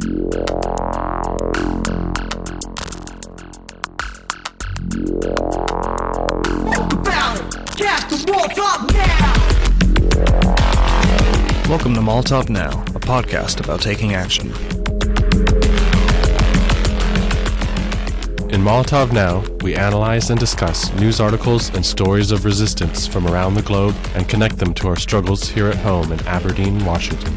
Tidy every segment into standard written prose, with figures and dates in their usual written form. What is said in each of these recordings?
Welcome to Molotov Now, a podcast about taking action. In Molotov Now, we analyze and discuss news articles and stories of resistance from around the globe and connect them to our struggles here at home in Aberdeen, Washington.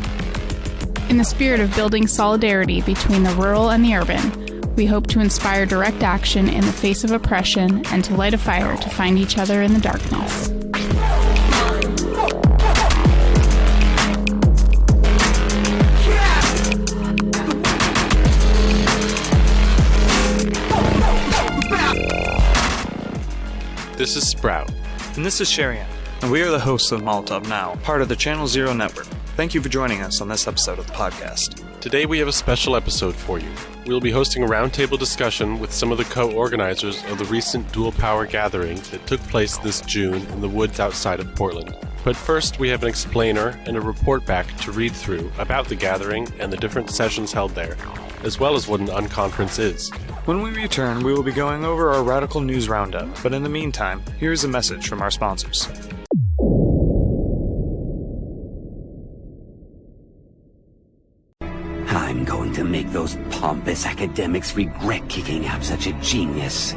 In the spirit of building solidarity between the rural and the urban, we hope to inspire direct action in the face of oppression and to light a fire to find each other in the darkness. This is Sprout. And this is Charyan, and we are the hosts of Molotov Now, part of the Channel Zero Network. Thank you for joining us on this episode of the podcast. Today we have a special episode for you. We will be hosting a roundtable discussion with some of the co-organizers of the recent dual power gathering that took place this June in the woods outside of Portland. But first, we have an explainer and a report back to read through about the gathering and the different sessions held there, as well as what an unconference is. When we return, we will be going over our radical news roundup, but in the meantime, here's a message from our sponsors. I'm going to make those pompous academics regret kicking out such a genius.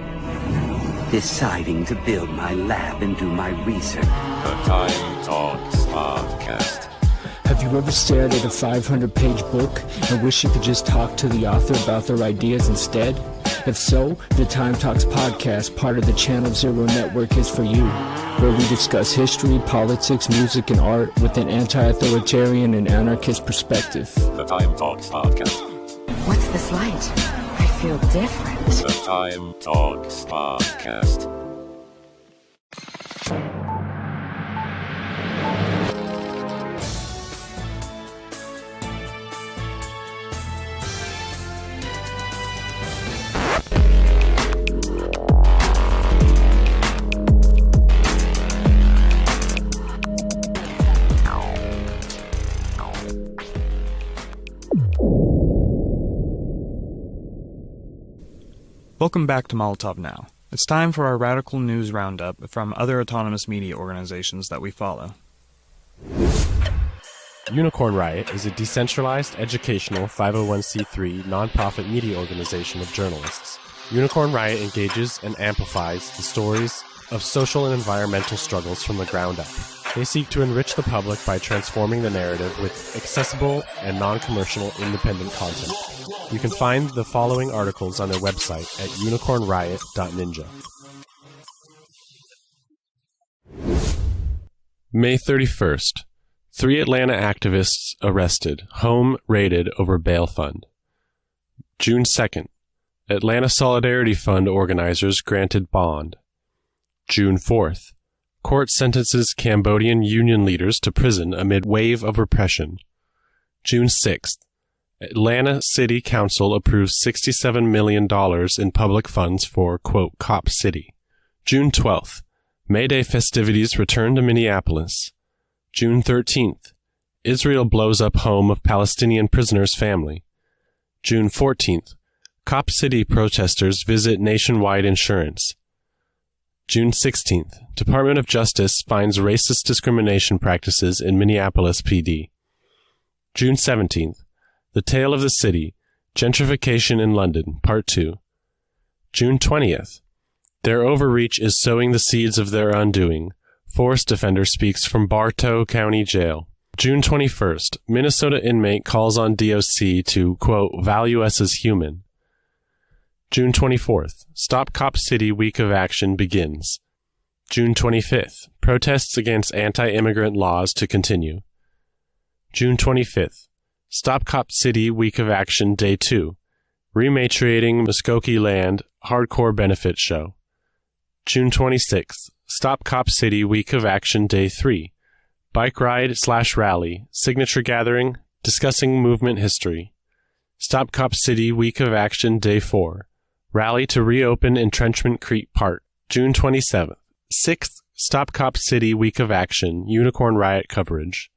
Deciding to build my lab and do my research. The Time Talks Podcast. Have you ever stared at a 500-page book and wish you could just talk to the author about their ideas instead? If so, the Time Talks Podcast, part of the Channel Zero Network, is for you, where we discuss history, politics, music, and art with an anti-authoritarian and anarchist perspective. The Time Talks Podcast. What's this light? I feel different. The Time Talks Podcast. Welcome back to Molotov Now. It's time for our radical news roundup from other autonomous media organizations that we follow. Unicorn Riot is a decentralized, educational 501c3 nonprofit media organization of journalists. Unicorn Riot engages and amplifies the stories of social and environmental struggles from the ground up. They seek to enrich the public by transforming the narrative with accessible and non-commercial independent content. You can find the following articles on their website at unicornriot.ninja. May 31st. 3 Atlanta activists arrested. Home raided over bail fund. June 2nd. Atlanta Solidarity Fund organizers granted bond. June 4th. Court sentences Cambodian union leaders to prison amid wave of repression. June 6th. Atlanta City Council approves $67 million in public funds for, quote, Cop City. June 12th. May Day festivities return to Minneapolis. June 13th. Israel blows up home of Palestinian prisoner's family. June 14th. Cop City protesters visit nationwide insurance. June 16th. Department of Justice finds racist discrimination practices in Minneapolis PD. June 17th. The Tale of the City, Gentrification in London, Part 2. June 20th. Their overreach is sowing the seeds of their undoing. Forest defender speaks from Bartow County Jail. June 21st. Minnesota inmate calls on DOC to, quote, value us as human. June 24th. Stop Cop City Week of Action begins. June 25th. Protests against anti-immigrant laws to continue. June 25th. Stop Cop City Week of Action Day 2. Rematriating Muskogee Land Hardcore Benefit Show. June 26th. Stop Cop City Week of Action Day 3. Bike ride/rally, signature gathering, discussing movement history. Stop Cop City Week of Action Day 4. Rally to reopen Entrenchment Creek Park. June 27th. 6th Stop Cop City Week of Action, Unicorn Riot coverage.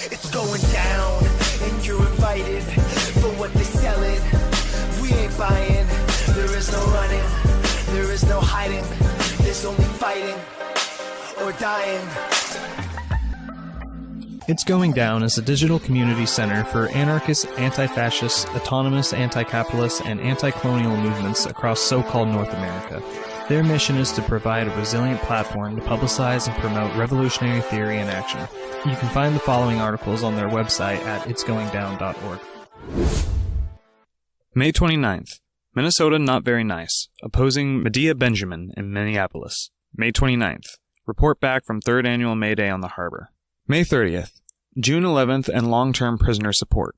It's going down, and you're invited. It's Going Down is a digital community center for anarchist, anti-fascist, autonomous, anti-capitalist, and anti-colonial movements across so-called North America. Their mission is to provide a resilient platform to publicize and promote revolutionary theory and action. You can find the following articles on their website at itsgoingdown.org. May 29th. Minnesota not very nice. Opposing Medea Benjamin in Minneapolis. May 29th. Report back from 3rd Annual May Day on the Harbor. May 30th. June 11th and long-term prisoner support.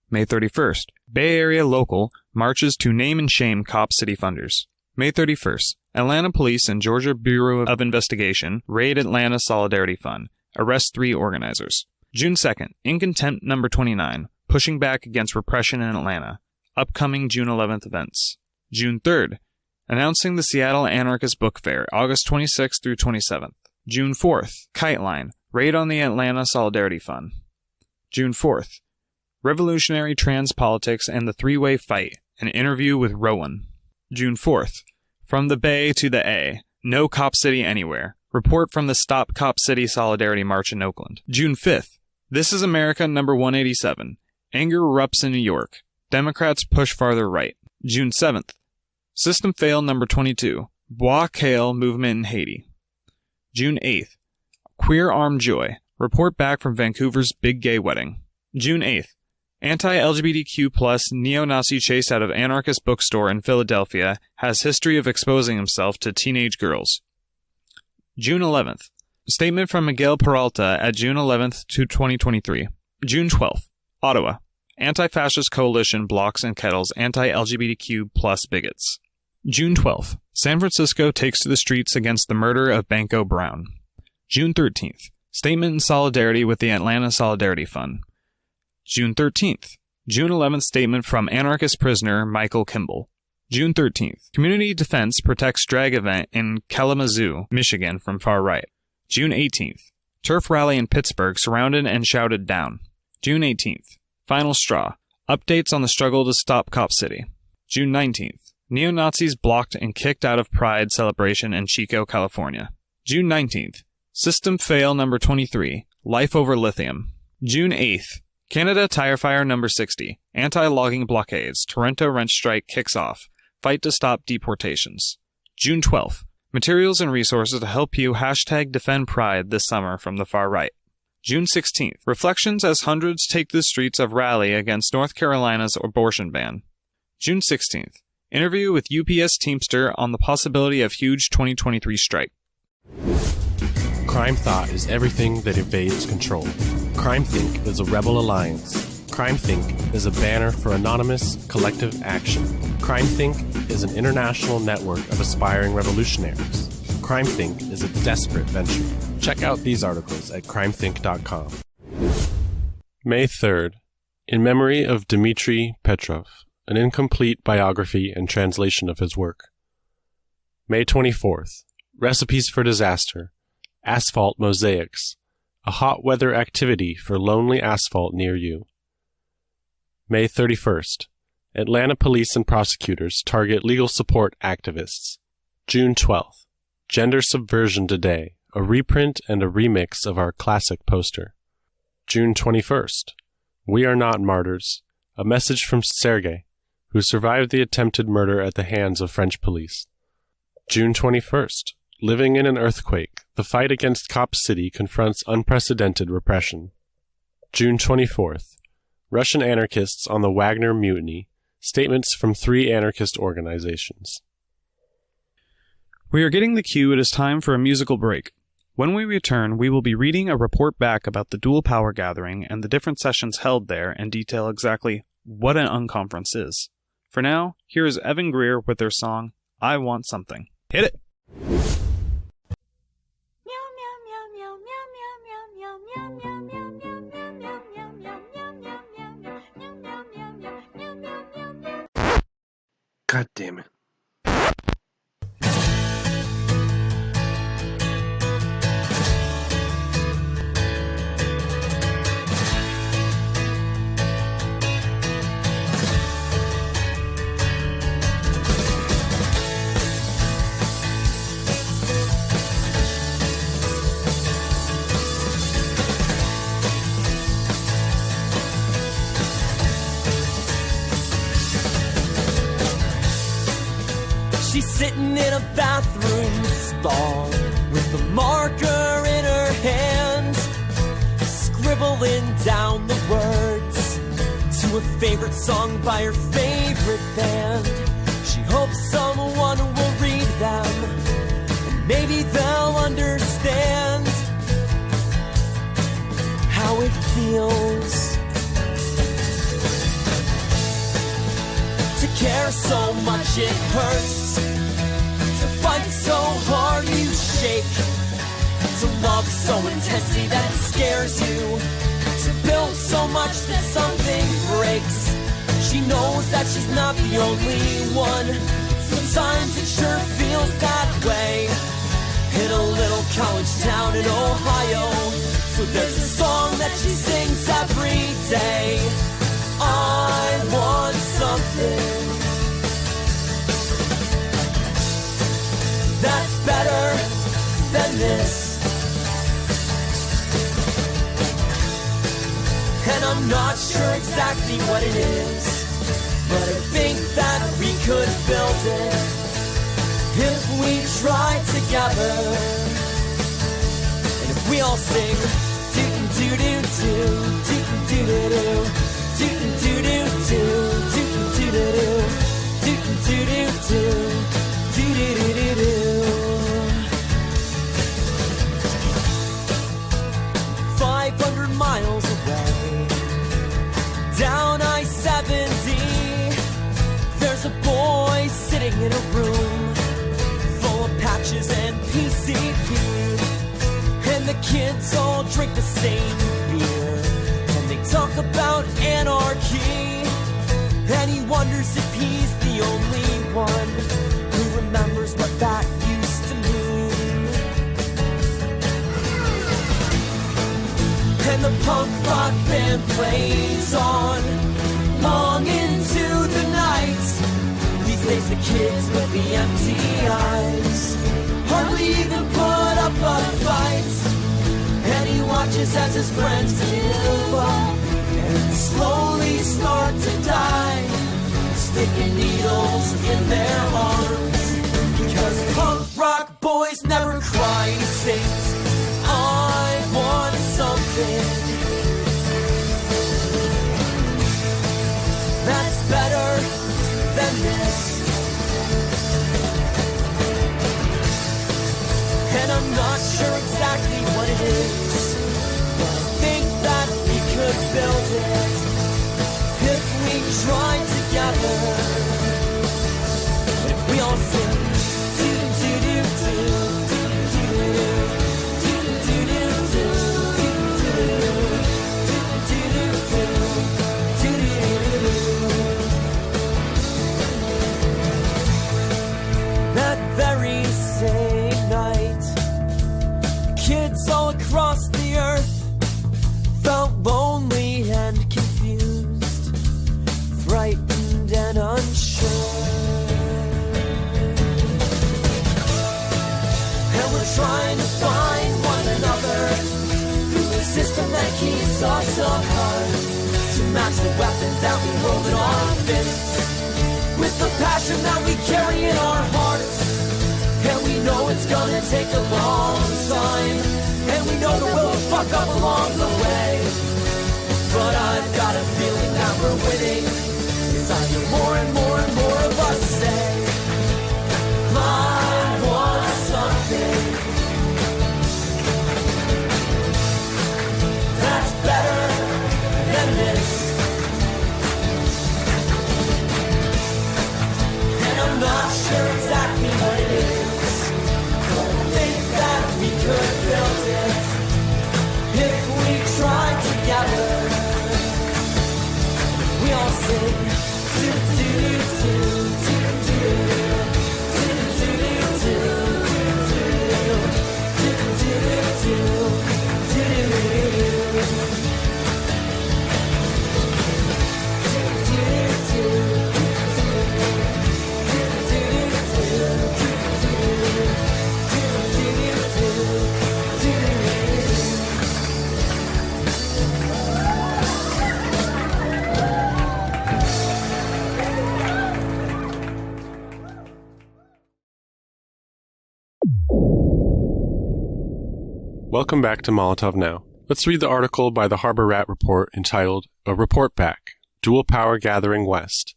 May 31st. Bay Area Local marches to name and shame Cop City funders. May 31st. Atlanta Police and Georgia Bureau of Investigation raid Atlanta Solidarity Fund. Arrest 3 organizers. June 2nd. In Contempt number 29. Pushing back against repression in Atlanta. Upcoming June 11th events. June 3rd. Announcing the Seattle Anarchist Book Fair, August 26th through 27th. June 4th. Kite Line. Raid on the Atlanta Solidarity Fund. June 4th. Revolutionary Trans Politics and the Three-Way Fight. An interview with Rowan. June 4th. From the Bay to the A. No Cop City Anywhere. Report from the Stop Cop City Solidarity March in Oakland. June 5th. This is America number 187. Anger erupts in New York. Democrats push farther right. June 7th. System fail number 22. Bois Kale movement in Haiti. June 8th. Queer Armed Joy. Report back from Vancouver's big gay wedding. June 8th. Anti-LGBTQ plus neo-Nazi chased out of anarchist bookstore in Philadelphia has history of exposing himself to teenage girls. June 11th. Statement from Miguel Peralta at June 11th to 2023. June 12th. Ottawa. Anti-Fascist Coalition blocks and kettles anti-LGBTQ plus bigots. June 12th. San Francisco takes to the streets against the murder of Banco Brown. June 13th. Statement in solidarity with the Atlanta Solidarity Fund. June 13th. June 11th statement from anarchist prisoner Michael Kimball. June 13th. Community defense protects drag event in Kalamazoo, Michigan from far right. June 18th. Turf rally in Pittsburgh surrounded and shouted down. June 18th. Final straw. Updates on the struggle to stop Cop City. June 19th. Neo-Nazis blocked and kicked out of Pride celebration in Chico, California. June 19th. System fail number 23. Life over lithium. June 8th. Canada tire fire number 60. Anti-logging blockades. Toronto rent strike kicks off. Fight to stop deportations. June 12th. Materials and resources to help you #defend Pride this summer from the far right. June 16th. Reflections as hundreds take the streets of rally against North Carolina's abortion ban. June 16th. Interview with UPS Teamster on the possibility of huge 2023 strike. Crime Thought is everything that evades control. Crime Think is a rebel alliance. Crime Think is a banner for anonymous, collective action. Crime Think is an international network of aspiring revolutionaries. Crime Think is a desperate venture. Check out these articles at crimethink.com. May 3rd. In memory of Dmitry Petrov, an incomplete biography and translation of his work. May 24th. Recipes for Disaster. Asphalt Mosaics, a hot weather activity for lonely asphalt near you. May 31st. Atlanta police and prosecutors target legal support activists. June 12th. Gender Subversion Today, a reprint and a remix of our classic poster. June 21st. We Are Not Martyrs, a message from Sergei, who survived the attempted murder at the hands of French police. June 21st. Living in an Earthquake, the fight against Cop City confronts unprecedented repression. June 24th. Russian anarchists on the Wagner Mutiny, statements from 3 anarchist organizations. We are getting the cue. It is time for a musical break. When we return, we will be reading a report back about the Dual Power Gathering and the different sessions held there and detail exactly what an unconference is. For now, here is Evan Greer with their song, I Want Something. Hit it! God damn it. She's sitting in a bathroom stall with a marker in her hand, scribbling down the words to a favorite song by her favorite band. She hopes someone will read them, and maybe they'll understand how it feels to care so much it hurts, to fight so hard you shake, to love so intensely that it scares you, to build so much that something breaks. She knows that she's not the only one. Sometimes it sure feels that way in a little college town in Ohio. So there's a song that she sings every day. I want something that's better than this. And I'm not sure exactly what it is, but I think that we could build it if we try together. And if we all sing do-do-do-do, do-do-do-do, do-do-do-do, do-do-do-do, do-do-do-do, do-do-do-do. 500 miles away, down I-70, there's a boy sitting in a room full of patches and PCP. And the kids all drink the same beer, and they talk about anarchy. And he wonders if he's the only one who remembers what that used to mean. And the punk rock band plays on long into the night. These days the kids with the empty eyes hardly even put up a fight. And he watches as his friends give up and slowly start to die, sticking needles in their arms. Because punk rock boys never cry. He sings, I want something that's better than this. And I'm not sure exactly what it is, but I think that we could build it if we try together. If we all sing do-do-do-do, do-do-do-do, do-do-do-do, do-do-do-do, do-do-do-do. That very same night, kids all across the earth felt lonely and confused, frightened and unsure. And we're trying to find one another through the system that keeps us apart, to match the weapons that we hold in our fists with the passion that we carry in our hearts. And we know it's gonna take a long time, and we know that we'll fuck up along the way. But I've got a feeling that we're winning, 'cause I hear more and more and more of us say, I want something that's better than this. And I'm not sure exactly what it is, we could build it if we try together. We all sing do-do-do-do, do-do-do-do, do-do-do-do, do-do-do-do, Welcome back to Molotov Now. Let's read the article by the Harbor Rat Report entitled A Report Back, Dual Power Gathering West.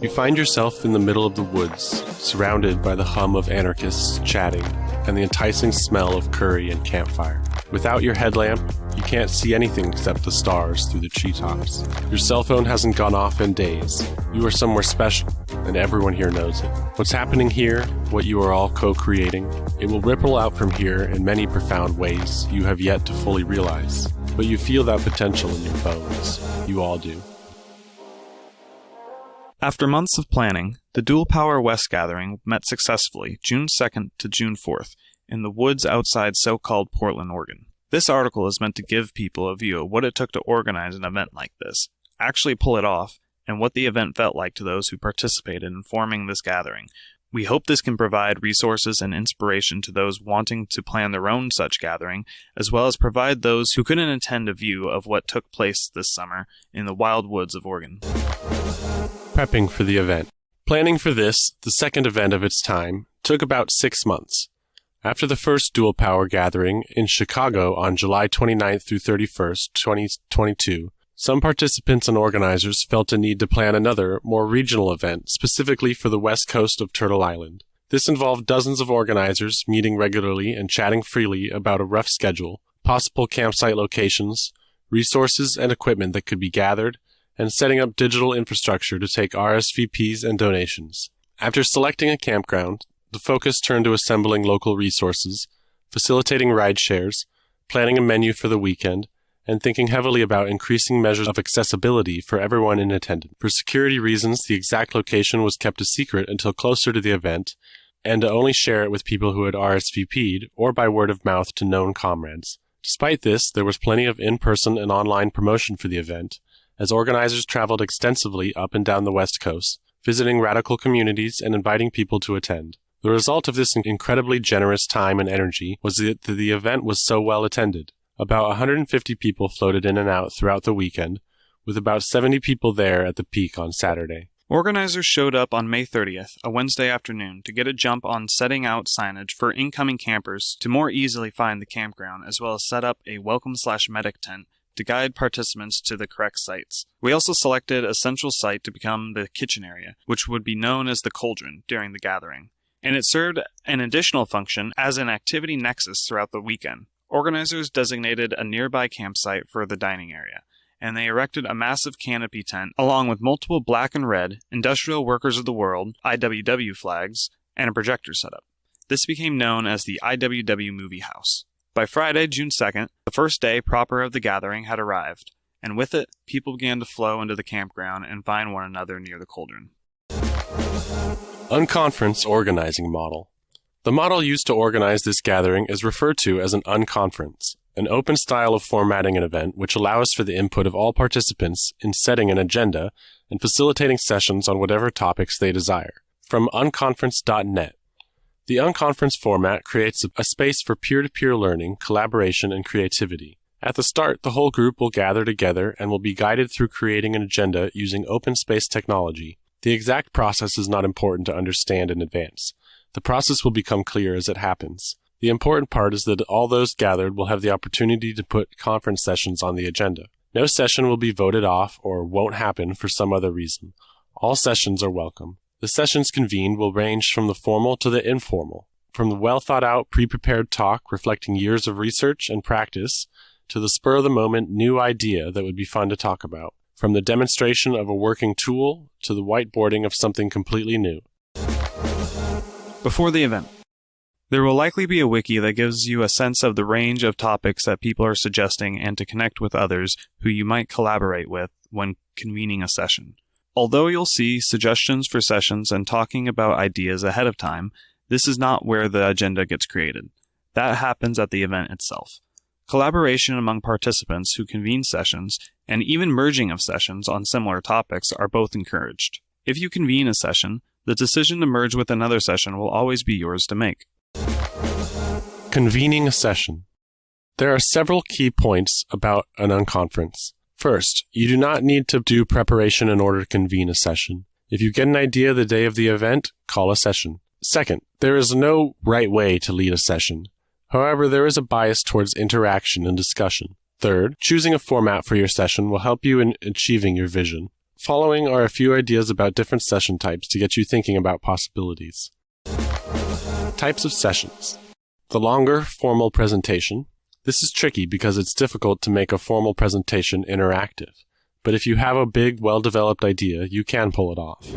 You find yourself in the middle of the woods, surrounded by the hum of anarchists chatting and the enticing smell of curry and campfire. Without your headlamp, you can't see anything except the stars through the treetops. Your cell phone hasn't gone off in days. You are somewhere special, and everyone here knows it. What's happening here, what you are all co-creating, it will ripple out from here in many profound ways you have yet to fully realize. But you feel that potential in your bones. You all do. After months of planning, the Dual Power West gathering met successfully June 2nd to June 4th in the woods outside so-called Portland, Oregon. This article is meant to give people a view of what it took to organize an event like this, actually pull it off, and what the event felt like to those who participated in forming this gathering. We hope this can provide resources and inspiration to those wanting to plan their own such gathering, as well as provide those who couldn't attend a view of what took place this summer in the wild woods of Oregon. Prepping for the event. Planning for this, the second event of its time, took about 6 months. After the first Dual Power gathering in Chicago on July 29th through 31st, 2022, some participants and organizers felt a need to plan another, more regional event specifically for the west coast of Turtle Island. This involved dozens of organizers meeting regularly and chatting freely about a rough schedule, possible campsite locations, resources and equipment that could be gathered, and setting up digital infrastructure to take RSVPs and donations. After selecting a campground, the focus turned to assembling local resources, facilitating ride shares, planning a menu for the weekend, and thinking heavily about increasing measures of accessibility for everyone in attendance. For security reasons, the exact location was kept a secret until closer to the event, and to only share it with people who had RSVP'd or by word of mouth to known comrades. Despite this, there was plenty of in-person and online promotion for the event, as organizers traveled extensively up and down the West Coast, visiting radical communities and inviting people to attend. The result of this incredibly generous time and energy was that the event was so well attended. About 150 people floated in and out throughout the weekend, with about 70 people there at the peak on Saturday. Organizers showed up on May 30th, a Wednesday afternoon, to get a jump on setting out signage for incoming campers to more easily find the campground, as well as set up a welcome/medic tent to guide participants to the correct sites. We also selected a central site to become the kitchen area, which would be known as the cauldron during the gathering, and it served an additional function as an activity nexus throughout the weekend. Organizers designated a nearby campsite for the dining area, and they erected a massive canopy tent along with multiple black and red Industrial Workers of the World IWW flags and a projector setup. This became known as the IWW Movie House. By Friday, June 2nd, the first day proper of the gathering had arrived, and with it, people began to flow into the campground and find one another near the cauldron. Unconference Organizing Model. The model used to organize this gathering is referred to as an unconference, an open style of formatting an event which allows for the input of all participants in setting an agenda and facilitating sessions on whatever topics they desire. From unconference.net. The unconference format creates a space for peer-to-peer learning, collaboration, and creativity. At the start, the whole group will gather together and will be guided through creating an agenda using open space technology. The exact process is not important to understand in advance. The process will become clear as it happens. The important part is that all those gathered will have the opportunity to put conference sessions on the agenda. No session will be voted off or won't happen for some other reason. All sessions are welcome. The sessions convened will range from the formal to the informal, from the well-thought-out, pre-prepared talk reflecting years of research and practice to the spur-of-the-moment new idea that would be fun to talk about, from the demonstration of a working tool to the whiteboarding of something completely new. Before the event, there will likely be a wiki that gives you a sense of the range of topics that people are suggesting and to connect with others who you might collaborate with when convening a session. Although you'll see suggestions for sessions and talking about ideas ahead of time, this is not where the agenda gets created. That happens at the event itself. Collaboration among participants who convene sessions and even merging of sessions on similar topics are both encouraged. If you convene a session, the decision to merge with another session will always be yours to make. Convening a session. There are several key points about an unconference. First, you do not need to do preparation in order to convene a session. If you get an idea the day of the event, call a session. Second, there is no right way to lead a session. However, there is a bias towards interaction and discussion. Third, choosing a format for your session will help you in achieving your vision. Following are a few ideas about different session types to get you thinking about possibilities. Types of sessions. The longer, formal presentation. This is tricky because it's difficult to make a formal presentation interactive. But if you have a big, well-developed idea, you can pull it off.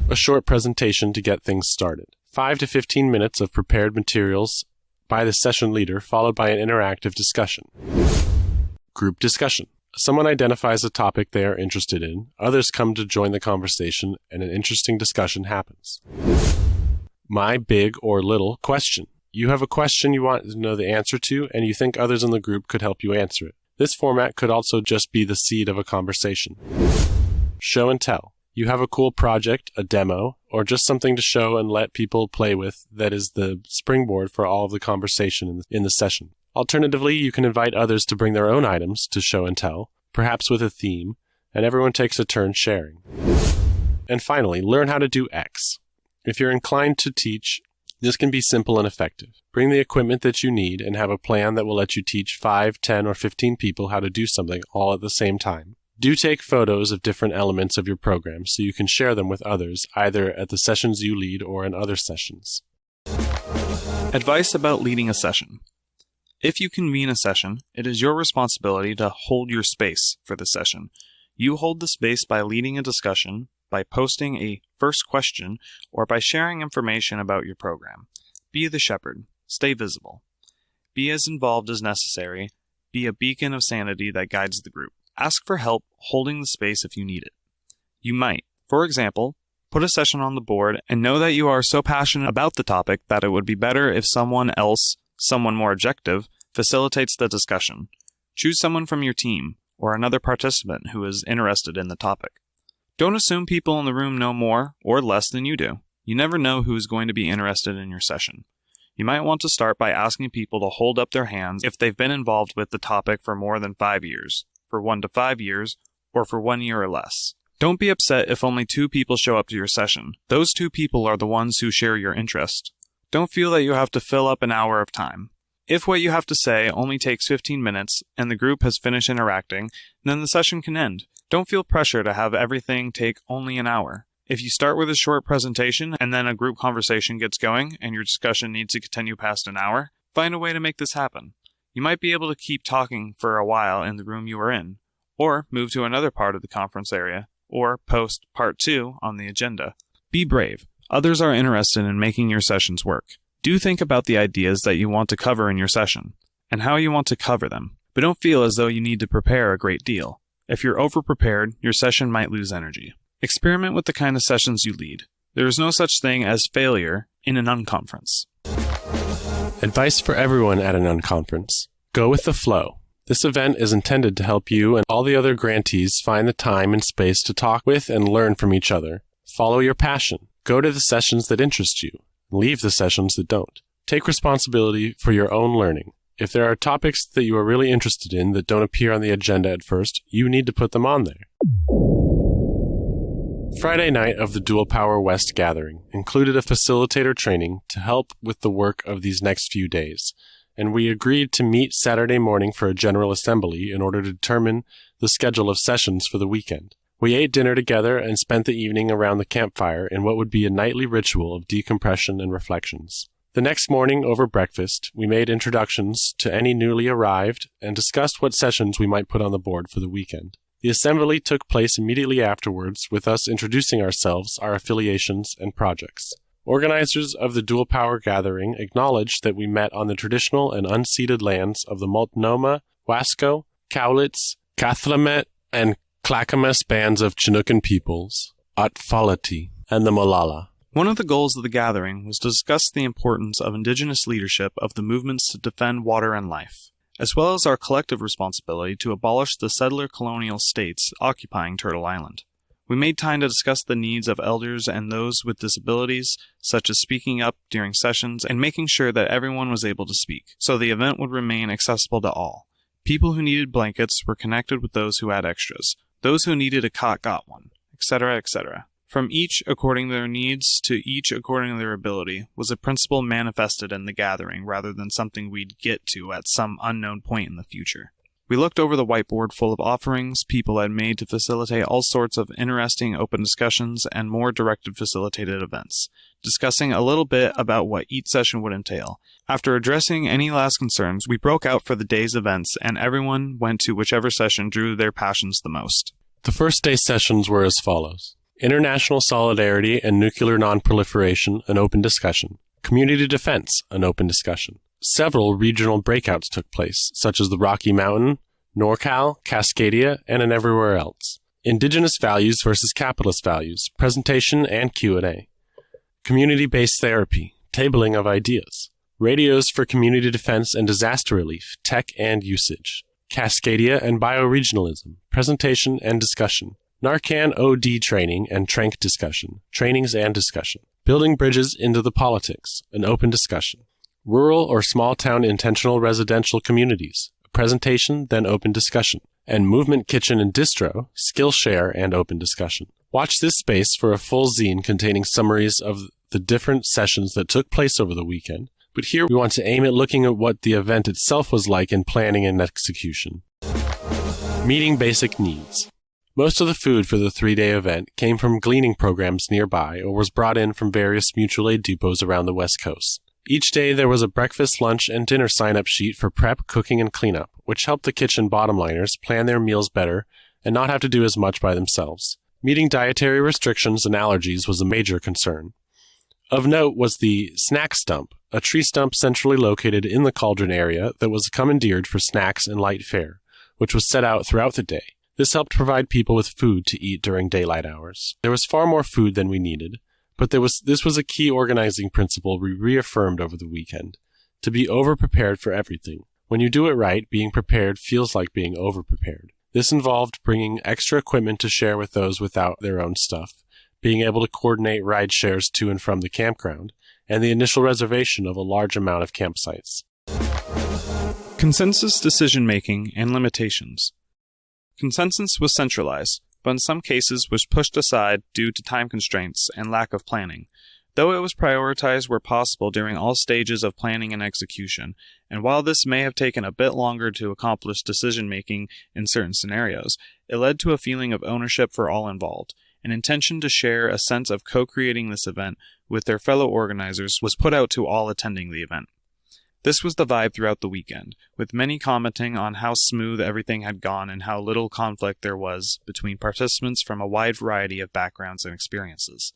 A short presentation to get things started. 5 to 15 minutes of prepared materials by the session leader, followed by an interactive discussion. Group discussion. Someone identifies a topic they are interested in, others come to join the conversation, and an interesting discussion happens. My big or little question. You have a question you want to know the answer to, and you think others in the group could help you answer it. This format could also just be the seed of a conversation. Show and tell. You have a cool project, a demo, or just something to show and let people play with that is the springboard for all of the conversation in the session. Alternatively, you can invite others to bring their own items to show and tell, perhaps with a theme, and everyone takes a turn sharing. And finally, learn how to do X. If you're inclined to teach, this can be simple and effective. Bring the equipment that you need and have a plan that will let you teach 5, 10, or 15 people how to do something all at the same time. Do take photos of different elements of your program so you can share them with others, either at the sessions you lead or in other sessions. Advice about leading a session. If you convene a session, it is your responsibility to hold your space for the session. You hold the space by leading a discussion, by posting a first question, or by sharing information about your program. Be the shepherd. Stay visible. Be as involved as necessary. Be a beacon of sanity that guides the group. Ask for help holding the space if you need it. You might, for example, put a session on the board and know that you are so passionate about the topic that it would be better if someone else, someone more objective, facilitates the discussion. Choose someone from your team or another participant who is interested in the topic. Don't assume people in the room know more or less than you do. You never know who is going to be interested in your session. You might want to start by asking people to hold up their hands if they've been involved with the topic for more than 5 years, for 1 to 5 years, or for 1 year or less. Don't be upset if only 2 people show up to your session. Those 2 people are the ones who share your interest. Don't feel that you have to fill up an hour of time. If what you have to say only takes 15 minutes and the group has finished interacting, then the session can end. Don't feel pressure to have everything take only an hour. If you start with a short presentation and then a group conversation gets going and your discussion needs to continue past an hour, find a way to make this happen. You might be able to keep talking for a while in the room you are in, or move to another part of the conference area, or post part 2 on the agenda. Be brave. Others are interested in making your sessions work. Do think about the ideas that you want to cover in your session, and how you want to cover them, but don't feel as though you need to prepare a great deal. If you're over-prepared, your session might lose energy. Experiment with the kind of sessions you lead. There is no such thing as failure in an unconference. Advice for everyone at an unconference. Go with the flow. This event is intended to help you and all the other grantees find the time and space to talk with and learn from each other. Follow your passion. Go to the sessions that interest you. Leave the sessions that don't. Take responsibility for your own learning. If there are topics that you are really interested in that don't appear on the agenda at first, you need to put them on there. Friday night of the Dual Power West gathering included a facilitator training to help with the work of these next few days, and we agreed to meet Saturday morning for a general assembly in order to determine the schedule of sessions for the weekend. We ate dinner together and spent the evening around the campfire in what would be a nightly ritual of decompression and reflections. The next morning, over breakfast, we made introductions to any newly arrived and discussed what sessions we might put on the board for the weekend. The assembly took place immediately afterwards, with us introducing ourselves, our affiliations, and projects. Organizers of the Dual Power Gathering acknowledged that we met on the traditional and unceded lands of the Multnomah, Wasco, Cowlitz, Cathlamet, and Clackamas bands of Chinookan peoples, Atfalati, and the Molalla. One of the goals of the gathering was to discuss the importance of indigenous leadership of the movements to defend water and life, as well as our collective responsibility to abolish the settler colonial states occupying Turtle Island. We made time to discuss the needs of elders and those with disabilities, such as speaking up during sessions and making sure that everyone was able to speak, so the event would remain accessible to all. People who needed blankets were connected with those who had extras. Those who needed a cot got one, etc., etc. From each according to their needs to each according to their ability was a principle manifested in the gathering rather than something we'd get to at some unknown point in the future. We looked over the whiteboard full of offerings people had made to facilitate all sorts of interesting open discussions and more directed facilitated events, discussing a little bit about what each session would entail. After addressing any last concerns, we broke out for the day's events and everyone went to whichever session drew their passions the most. The first day sessions were as follows: International Solidarity and Nuclear Non-Proliferation, an open discussion. Community Defense, an open discussion. Several regional breakouts took place, such as the Rocky Mountain, NorCal, Cascadia, and everywhere else. Indigenous Values versus Capitalist Values, presentation and Q&A. Community-based therapy, tabling of ideas. Radios for community defense and disaster relief, tech and usage. Cascadia and bioregionalism, presentation and discussion. Narcan OD training and trank discussion, trainings and discussion. Building bridges into the politics, an open discussion. Rural or small-town intentional residential communities, a presentation, then open discussion. And Movement Kitchen and Distro, Skillshare and open discussion. Watch this space for a full zine containing summaries of the different sessions that took place over the weekend, but here we want to aim at looking at what the event itself was like in planning and execution. Meeting basic needs. Most of the food for the 3-day event came from gleaning programs nearby or was brought in from various mutual aid depots around the West Coast. Each day there was a breakfast, lunch, and dinner sign-up sheet for prep, cooking, and cleanup, which helped the kitchen bottomliners plan their meals better and not have to do as much by themselves. Meeting dietary restrictions and allergies was a major concern. Of note was the snack stump, a tree stump centrally located in the cauldron area that was commandeered for snacks and light fare, which was set out throughout the day. This helped provide people with food to eat during daylight hours. There was far more food than we needed, but this was a key organizing principle we reaffirmed over the weekend, to be over-prepared for everything. When you do it right, being prepared feels like being over-prepared. This involved bringing extra equipment to share with those without their own stuff, being able to coordinate ride shares to and from the campground, and the initial reservation of a large amount of campsites. Consensus decision-making and limitations. Consensus was centralized, but in some cases was pushed aside due to time constraints and lack of planning, though it was prioritized where possible during all stages of planning and execution, and while this may have taken a bit longer to accomplish decision-making in certain scenarios, it led to a feeling of ownership for all involved. An intention to share a sense of co-creating this event with their fellow organizers was put out to all attending the event. This was the vibe throughout the weekend, with many commenting on how smooth everything had gone and how little conflict there was between participants from a wide variety of backgrounds and experiences.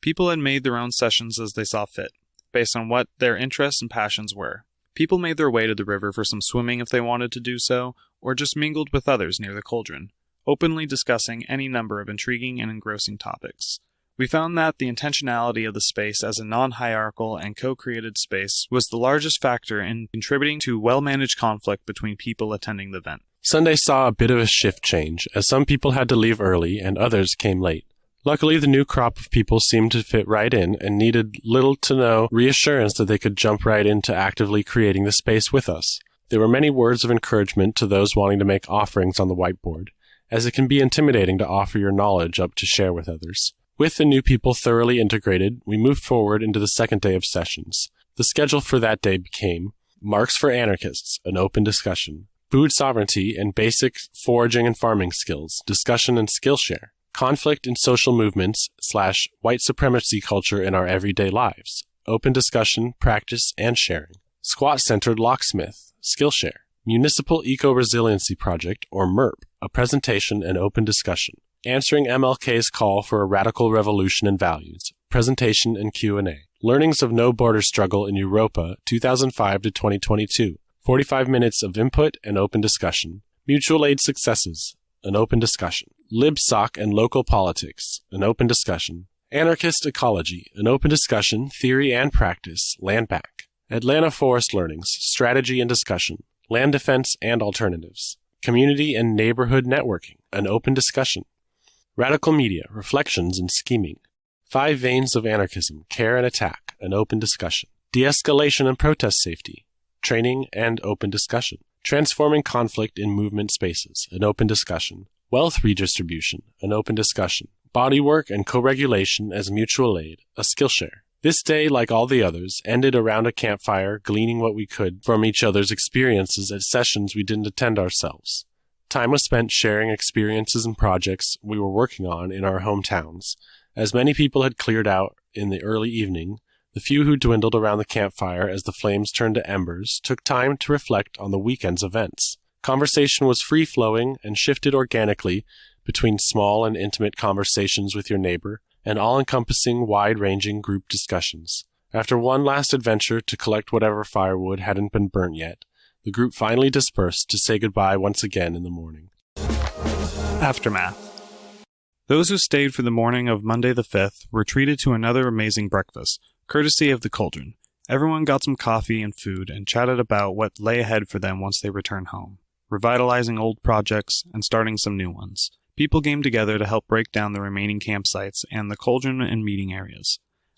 People had made their own sessions as they saw fit, based on what their interests and passions were. People made their way to the river for some swimming if they wanted to do so, or just mingled with others near the cauldron, openly discussing any number of intriguing and engrossing topics. We found that the intentionality of the space as a non-hierarchical and co-created space was the largest factor in contributing to well-managed conflict between people attending the event. Sunday saw a bit of a shift change, as some people had to leave early and others came late. Luckily, the new crop of people seemed to fit right in and needed little to no reassurance that they could jump right into actively creating the space with us. There were many words of encouragement to those wanting to make offerings on the whiteboard, as it can be intimidating to offer your knowledge up to share with others. With the new people thoroughly integrated, we moved forward into the second day of sessions. The schedule for that day became Marks for Anarchists, an open discussion, Food Sovereignty and Basic Foraging and Farming Skills, discussion and Skillshare, Conflict in Social Movements / White Supremacy Culture in Our Everyday Lives, open discussion, practice, and sharing, Squat-Centered Locksmith, Skillshare, Municipal Eco-Resiliency Project, or MERP, a presentation and open discussion, Answering MLK's Call for a Radical Revolution in Values, presentation and Q&A, Learnings of No Border Struggle in Europa, 2005 to 2022, 45 minutes of input and open discussion, Mutual Aid Successes, an open discussion, LibSoc and Local Politics, an open discussion, Anarchist Ecology, an open discussion, theory and practice, Land Back, Atlanta Forest Learnings, strategy and discussion, land defense and alternatives, Community and Neighborhood Networking, an open discussion, Radical media, reflections and scheming. 5 veins of anarchism, care and attack, an open discussion. De-escalation and protest safety, training and open discussion. Transforming conflict in movement spaces, an open discussion. Wealth redistribution, an open discussion. Bodywork and co-regulation as mutual aid, a Skillshare. This day, like all the others, ended around a campfire, gleaning what we could from each other's experiences at sessions we didn't attend ourselves. Time was spent sharing experiences and projects we were working on in our hometowns. As many people had cleared out in the early evening, the few who dwindled around the campfire as the flames turned to embers took time to reflect on the weekend's events. Conversation was free-flowing and shifted organically between small and intimate conversations with your neighbor and all-encompassing, wide-ranging group discussions. After one last adventure to collect whatever firewood hadn't been burnt yet, the group finally dispersed to say goodbye once again in the morning. Aftermath. Those who stayed for the morning of Monday the 5th were treated to another amazing breakfast, courtesy of the Cauldron. Everyone got some coffee and food and chatted about what lay ahead for them once they returned home, revitalizing old projects and starting some new ones. People came together to help break down the remaining campsites and the Cauldron and meeting areas.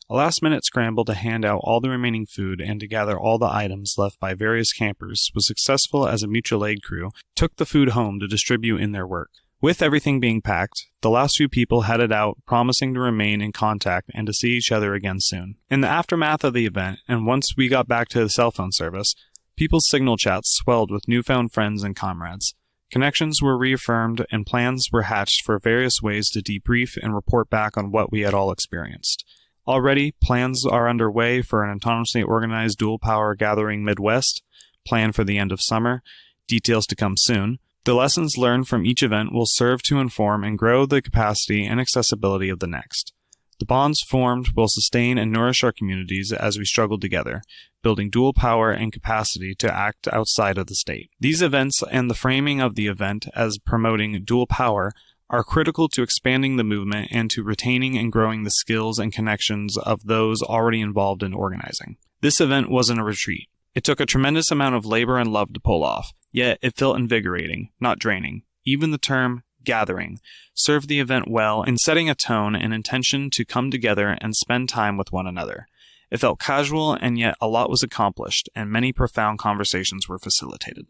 A last-minute scramble to hand out all the remaining food and to gather all the items left by various campers was successful as a mutual aid crew took the food home to distribute in their work. With everything being packed, the last few people headed out, promising to remain in contact and to see each other again soon. In the aftermath of the event, and once we got back to the cell phone service, people's signal chats swelled with newfound friends and comrades. Connections were reaffirmed and plans were hatched for various ways to debrief and report back on what we had all experienced. Already, plans are underway for an autonomously organized dual power gathering Midwest, planned for the end of summer, details to come soon. The lessons learned from each event will serve to inform and grow the capacity and accessibility of the next. The bonds formed will sustain and nourish our communities as we struggle together, building dual power and capacity to act outside of the state. These events and the framing of the event as promoting dual power are critical to expanding the movement and to retaining and growing the skills and connections of those already involved in organizing. This event wasn't a retreat. It took a tremendous amount of labor and love to pull off, yet it felt invigorating, not draining. Even the term gathering served the event well in setting a tone and intention to come together and spend time with one another. It felt casual, and yet a lot was accomplished, and many profound conversations were facilitated.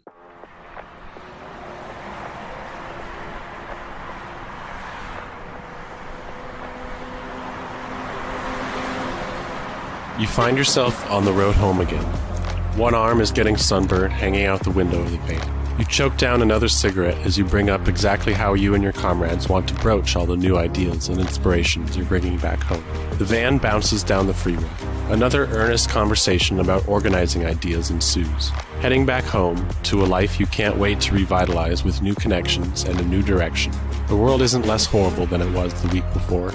You find yourself on the road home again. One arm is getting sunburned, hanging out the window of the paint. You choke down another cigarette as you bring up exactly how you and your comrades want to broach all the new ideas and inspirations you're bringing back home. The van bounces down the freeway. Another earnest conversation about organizing ideas ensues. Heading back home to a life you can't wait to revitalize with new connections and a new direction. The world isn't less horrible than it was the week before,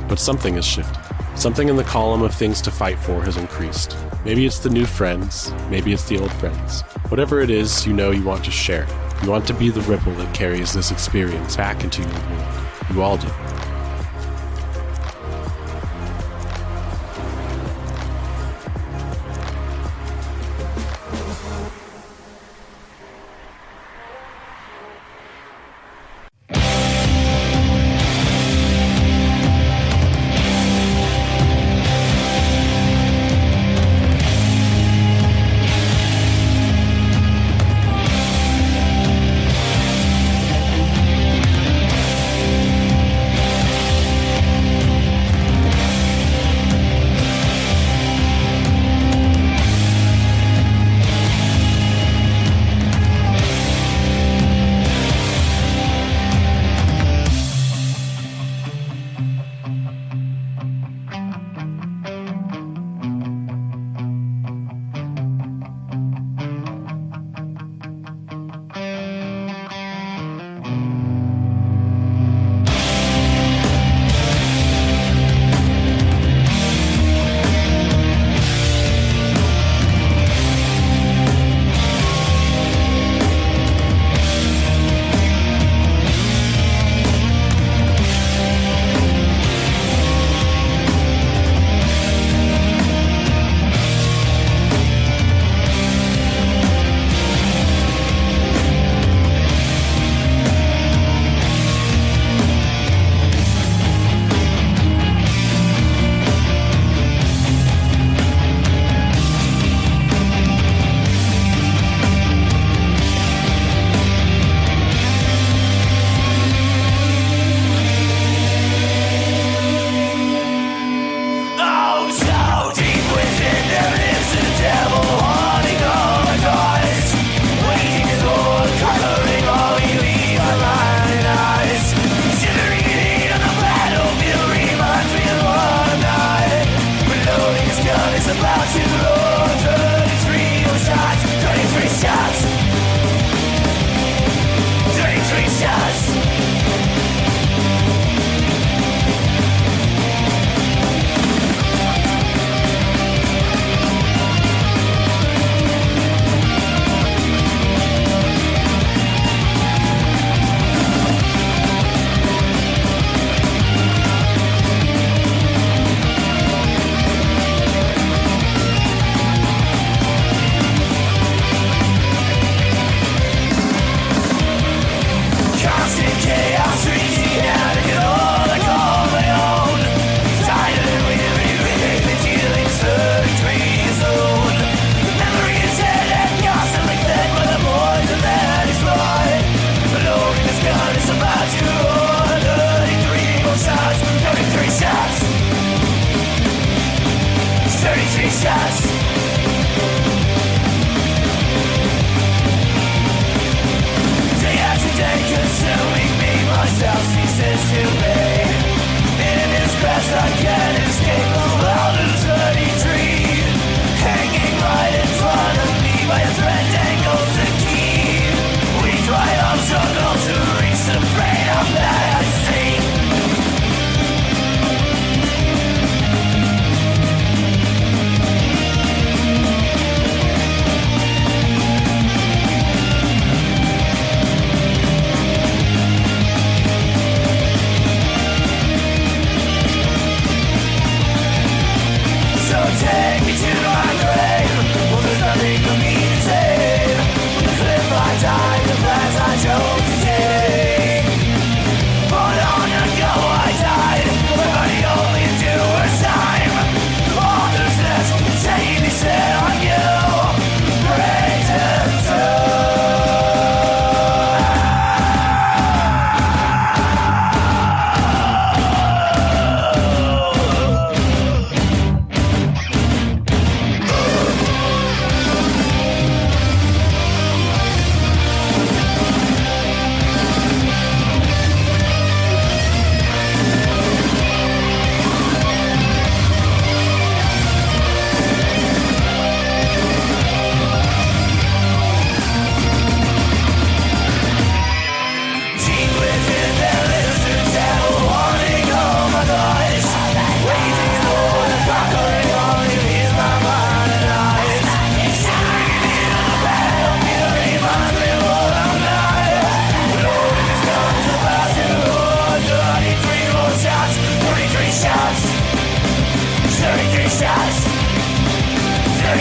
but something has shifted. Something in the column of things to fight for has increased. Maybe it's the new friends, maybe it's the old friends. Whatever it is, you know you want to share. You want to be the ripple that carries this experience back into your world. You all do.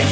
And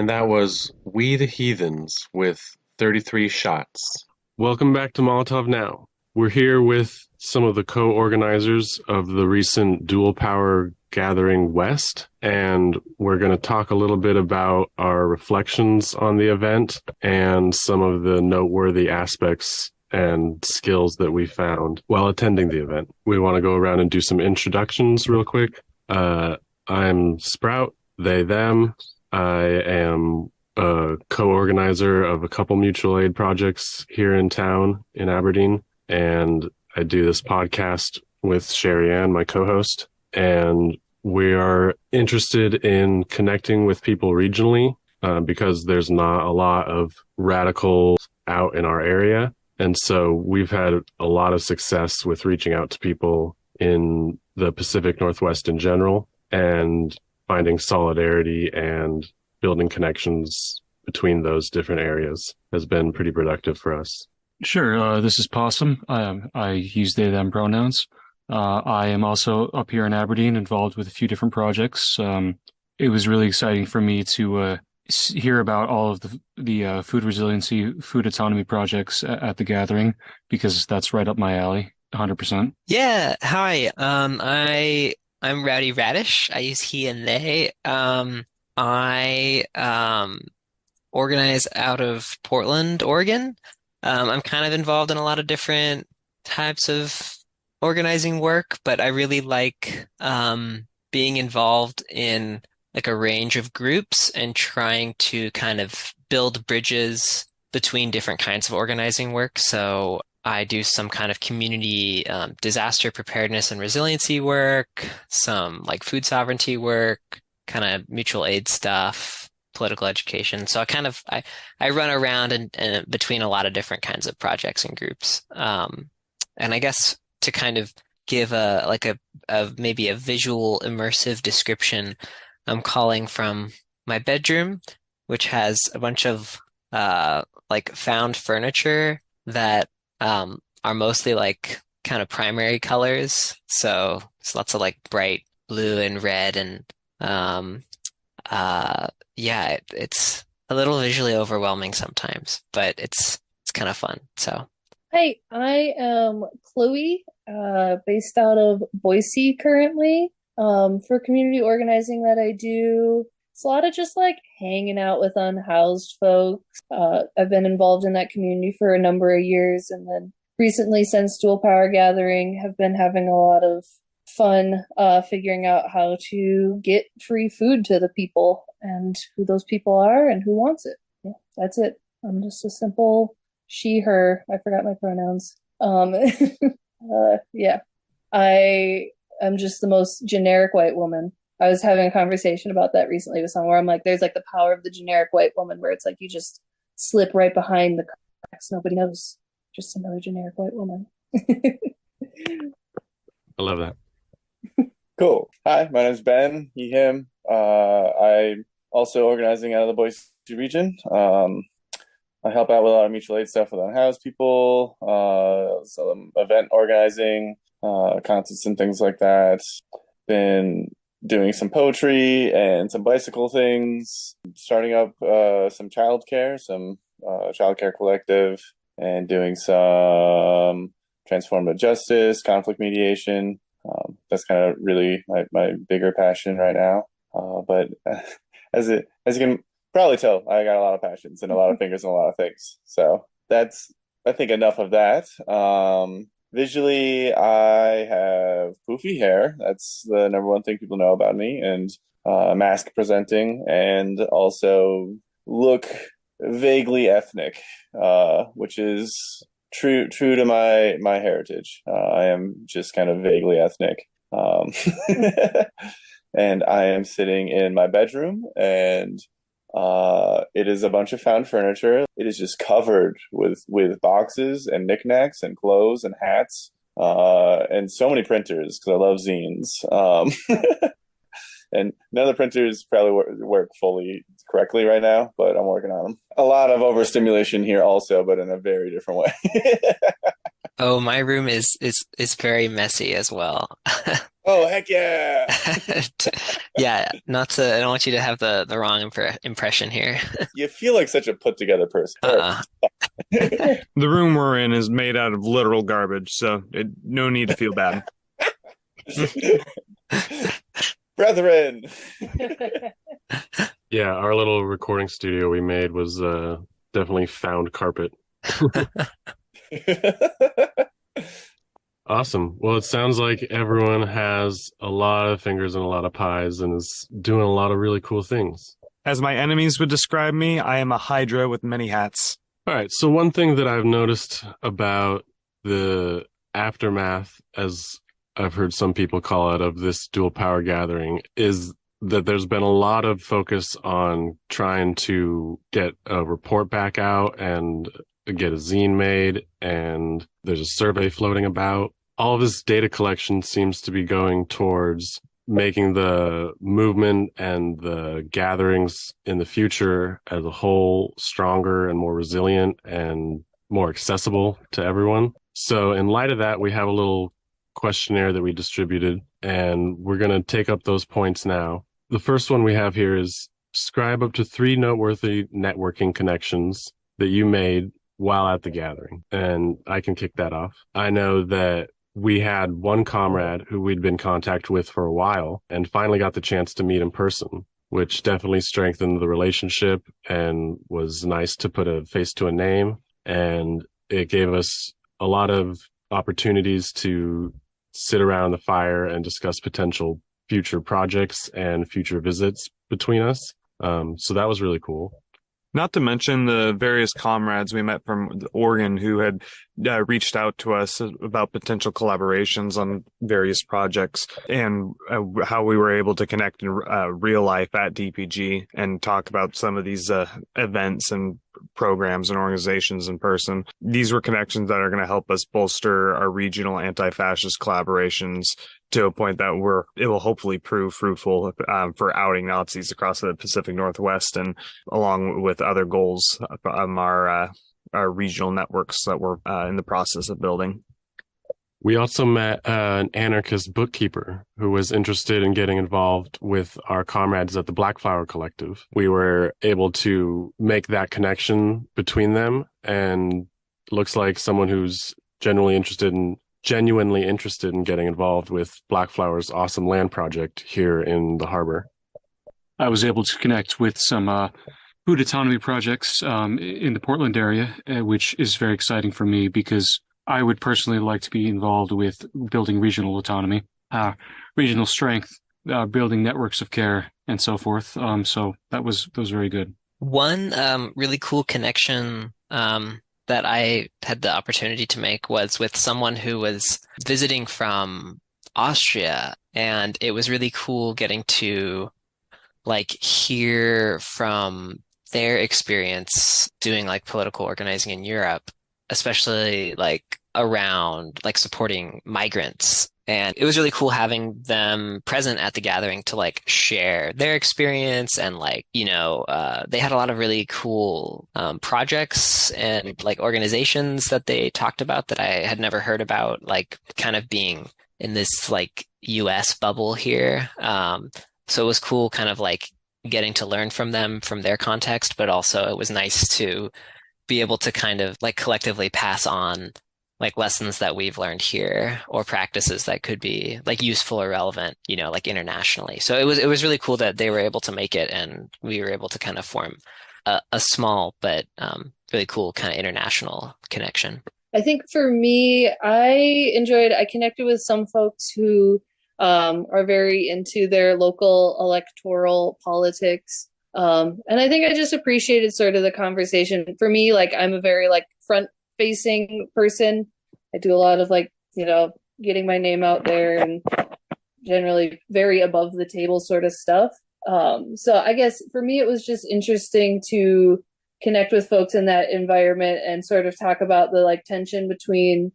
that was We the Heathens with 33 Shots. Welcome back to Molotov Now. We're here with some of the co-organizers of the recent Dual Power Gathering West, and we're going to talk a little bit about our reflections on the event and some of the noteworthy aspects and skills that we found while attending the event. We want to go around and do some introductions real quick. I'm Sprout, they, them. I am a co-organizer of a couple mutual aid projects here in town in Aberdeen, and I do this podcast with Charyan, my co-host, and we are interested in connecting with people regionally because there's not a lot of radicals out in our area. And so we've had a lot of success with reaching out to people in the Pacific Northwest in general and finding solidarity and building connections between those different areas has been pretty productive for us. Sure. This is Possum. I use they, them pronouns. I am also up here in Aberdeen, involved with a few different projects. It was really exciting for me to hear about all of the food resiliency, food autonomy projects at the gathering, because that's right up my alley, 100%. Yeah. Hi. I'm Rowdy Radish. I use he and they. I organize out of Portland, Oregon. I'm kind of involved in a lot of different types of organizing work, but I really like being involved in like a range of groups and trying to kind of build bridges between different kinds of organizing work. So I do some kind of community disaster preparedness and resiliency work, some like food sovereignty work, kind of mutual aid stuff, political education. So I run around and between a lot of different kinds of projects and groups. And I guess to kind of give maybe a visual immersive description, I'm calling from my bedroom, which has a bunch of like found furniture that are mostly like kind of primary colors. So there's lots of like bright blue and red and yeah, it's a little visually overwhelming sometimes, but it's kind of fun. So hi, I am Chloe, based out of Boise currently. For community organizing that I do, it's a lot of just like hanging out with unhoused folks. I've been involved in that community for a number of years, and then recently, since Dual Power Gathering, have been having a lot of fun figuring out how to get free food to the people and who those people are and who wants it. Yeah, that's it. I'm just a simple she, her. I forgot my pronouns. Yeah, I'm just the most generic white woman. I was having a conversation about that recently with someone where I'm like, there's like the power of the generic white woman where it's like you just slip right behind the cracks. Nobody knows. Just another generic white woman. I love that. Cool. Hi, my name's Ben, he, him. I'm also organizing out of the Boise region. I help out with a lot of mutual aid stuff with unhoused people, some event organizing, concerts and things like that. Been doing some poetry and some bicycle things, starting up some childcare collective, and doing some transformative justice, conflict mediation. That's kind of really my bigger passion right now. But as you can probably tell, I got a lot of passions and a lot of fingers and a lot of things. So that's, I think, enough of that. Visually, I have poofy hair. That's the number one thing people know about me, and mask presenting, and also look vaguely ethnic, which is true to my heritage. I am just kind of vaguely ethnic. And I am sitting in my bedroom, and it is a bunch of found furniture. It is just covered with boxes and knickknacks and clothes and hats and so many printers because I love zines. And none of the printers probably work fully correctly right now, but I'm working on them. A lot of overstimulation here also, but in a very different way. Oh, my room is very messy as well. Oh, heck yeah. Yeah, I don't want you to have the wrong impression here. You feel like such a put together person. The room we're in is made out of literal garbage, so no need to feel bad. Brethren. Yeah, our little recording studio we made was definitely found carpet. Awesome. Well, it sounds like everyone has a lot of fingers and a lot of pies and is doing a lot of really cool things. As my enemies would describe me, I am a hydra with many hats. All right, so one thing that I've noticed about the aftermath, as I've heard some people call it, of this dual power gathering is that there's been a lot of focus on trying to get a report back out and get a zine made, and there's a survey floating about. All of this data collection seems to be going towards making the movement and the gatherings in the future as a whole stronger and more resilient and more accessible to everyone. So in light of that, we have a little questionnaire that we distributed, and we're going to take up those points now. The first one we have here is describe up to 3 noteworthy networking connections that you made while at the gathering. And I can kick that off. I know that we had one comrade who we'd been in contact with for a while and finally got the chance to meet in person, which definitely strengthened the relationship and was nice to put a face to a name. And it gave us a lot of opportunities to sit around the fire and discuss potential future projects and future visits between us. So that was really cool. Not to mention the various comrades we met from Oregon who had reached out to us about potential collaborations on various projects, and how we were able to connect in real life at DPG and talk about some of these events and programs and organizations in person. These were connections that are going to help us bolster our regional anti-fascist collaborations to a point that it will hopefully prove fruitful for outing Nazis across the Pacific Northwest, and along with other goals from our regional networks that we're in the process of building. We also met an anarchist bookkeeper who was interested in getting involved with our comrades at the Black Flower Collective. We were able to make that connection between them, and looks like someone who's genuinely interested in getting involved with Black Flower's awesome land project here in the harbor. I was able to connect with some food autonomy projects in the Portland area, which is very exciting for me because I would personally like to be involved with building regional autonomy, regional strength, building networks of care, and so forth. So that was very good. One really cool connection that I had the opportunity to make was with someone who was visiting from Austria, and it was really cool getting to hear from their experience doing political organizing in Europe, especially around supporting migrants. And it was really cool having them present at the gathering to share their experience, and they had a lot of really cool projects and organizations that they talked about that I had never heard about, kind of being in this US bubble here. So it was cool kind of getting to learn from them, from their context, but also it was nice to be able to kind of collectively pass on lessons that we've learned here, or practices that could be useful or relevant, internationally. So it was really cool that they were able to make it, and we were able to kind of form a small but really cool kind of international connection. I think for me, I connected with some folks who are very into their local electoral politics. And I think I just appreciated sort of the conversation. For me, I'm a very front-facing person. I do a lot of getting my name out there, and generally very above the table sort of stuff. So I guess for me, it was just interesting to connect with folks in that environment and sort of talk about the tension between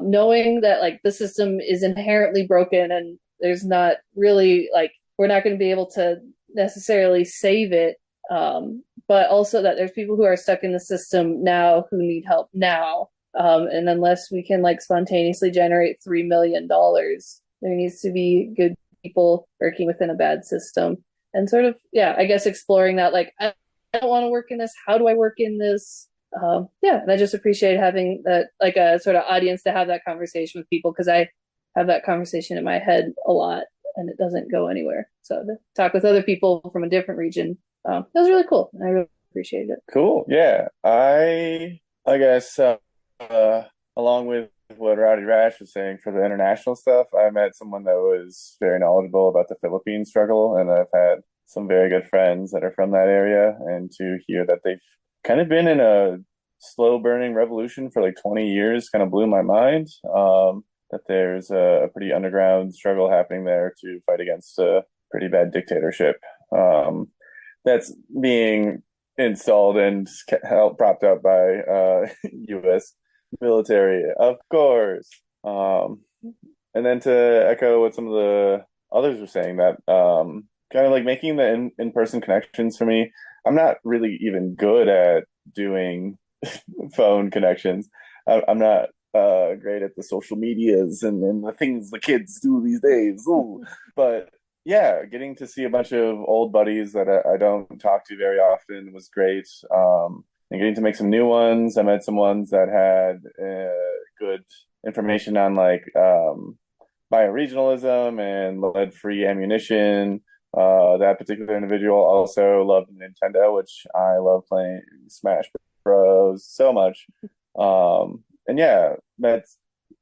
knowing that like the system is inherently broken and there's not really like we're not going to be able to necessarily save it, but also that there's people who are stuck in the system now who need help now, and unless we can like spontaneously generate $3 million, there needs to be good people working within a bad system. And sort of, yeah, I guess exploring that, like, I don't want to work in this. How do I work in this? And I just appreciate having that, like a sort of audience to have that conversation with people, because I have that conversation in my head a lot and it doesn't go anywhere. So to talk with other people from a different region, that was really cool. I really appreciated it. Cool. Yeah. I guess, along with what Rowdy Rash was saying for the international stuff, I met someone that was very knowledgeable about the Philippine struggle, and I've had some very good friends that are from that area, and to hear that they've kind of been in a slow burning revolution for like 20 years kind of blew my mind. That there's a pretty underground struggle happening there to fight against a pretty bad dictatorship that's being installed and propped up by U.S. military, of course. And then to echo what some of the others were saying, that kind of like making the in-person connections for me. I'm not really even good at doing phone connections. I'm not great at the social medias and the things the kids do these days. Ooh. But yeah, getting to see a bunch of old buddies that I don't talk to very often was great. And getting to make some new ones. I met some ones that had good information on like bioregionalism and lead-free ammunition. That particular individual also loved Nintendo, which I love playing Smash Bros. So much. And yeah,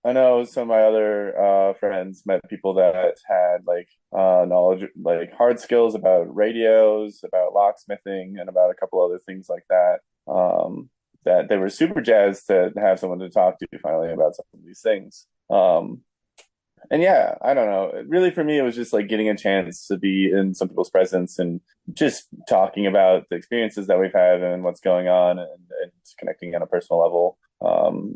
I know some of my other friends met people that had like knowledge, like hard skills about radios, about locksmithing, and about a couple other things like that. That they were super jazzed to have someone to talk to finally about some of these things. And yeah, I don't know. Really, for me, it was just like getting a chance to be in some people's presence and just talking about the experiences that we've had and what's going on, and connecting on a personal level.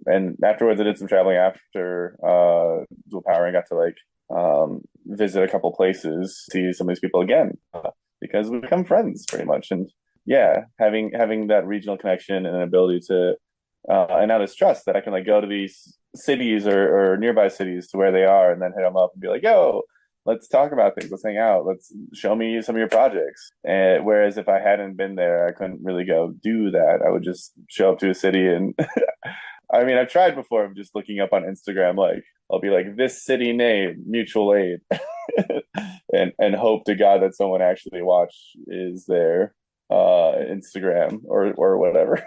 And afterwards, I did some traveling after Dual Power and got to like visit a couple places, see some of these people again, because we become friends pretty much. And yeah, having that regional connection and an ability to and now this trust that I can like go to these cities or nearby cities to where they are and then hit them up and be like, yo, let's talk about things, let's hang out, let's show me some of your projects. And whereas if I hadn't been there, I couldn't really go do that. I would just show up to a city and I mean, I've tried before of just looking up on Instagram, like I'll be like, this city name, mutual aid, and hope to God that someone actually is their Instagram or whatever.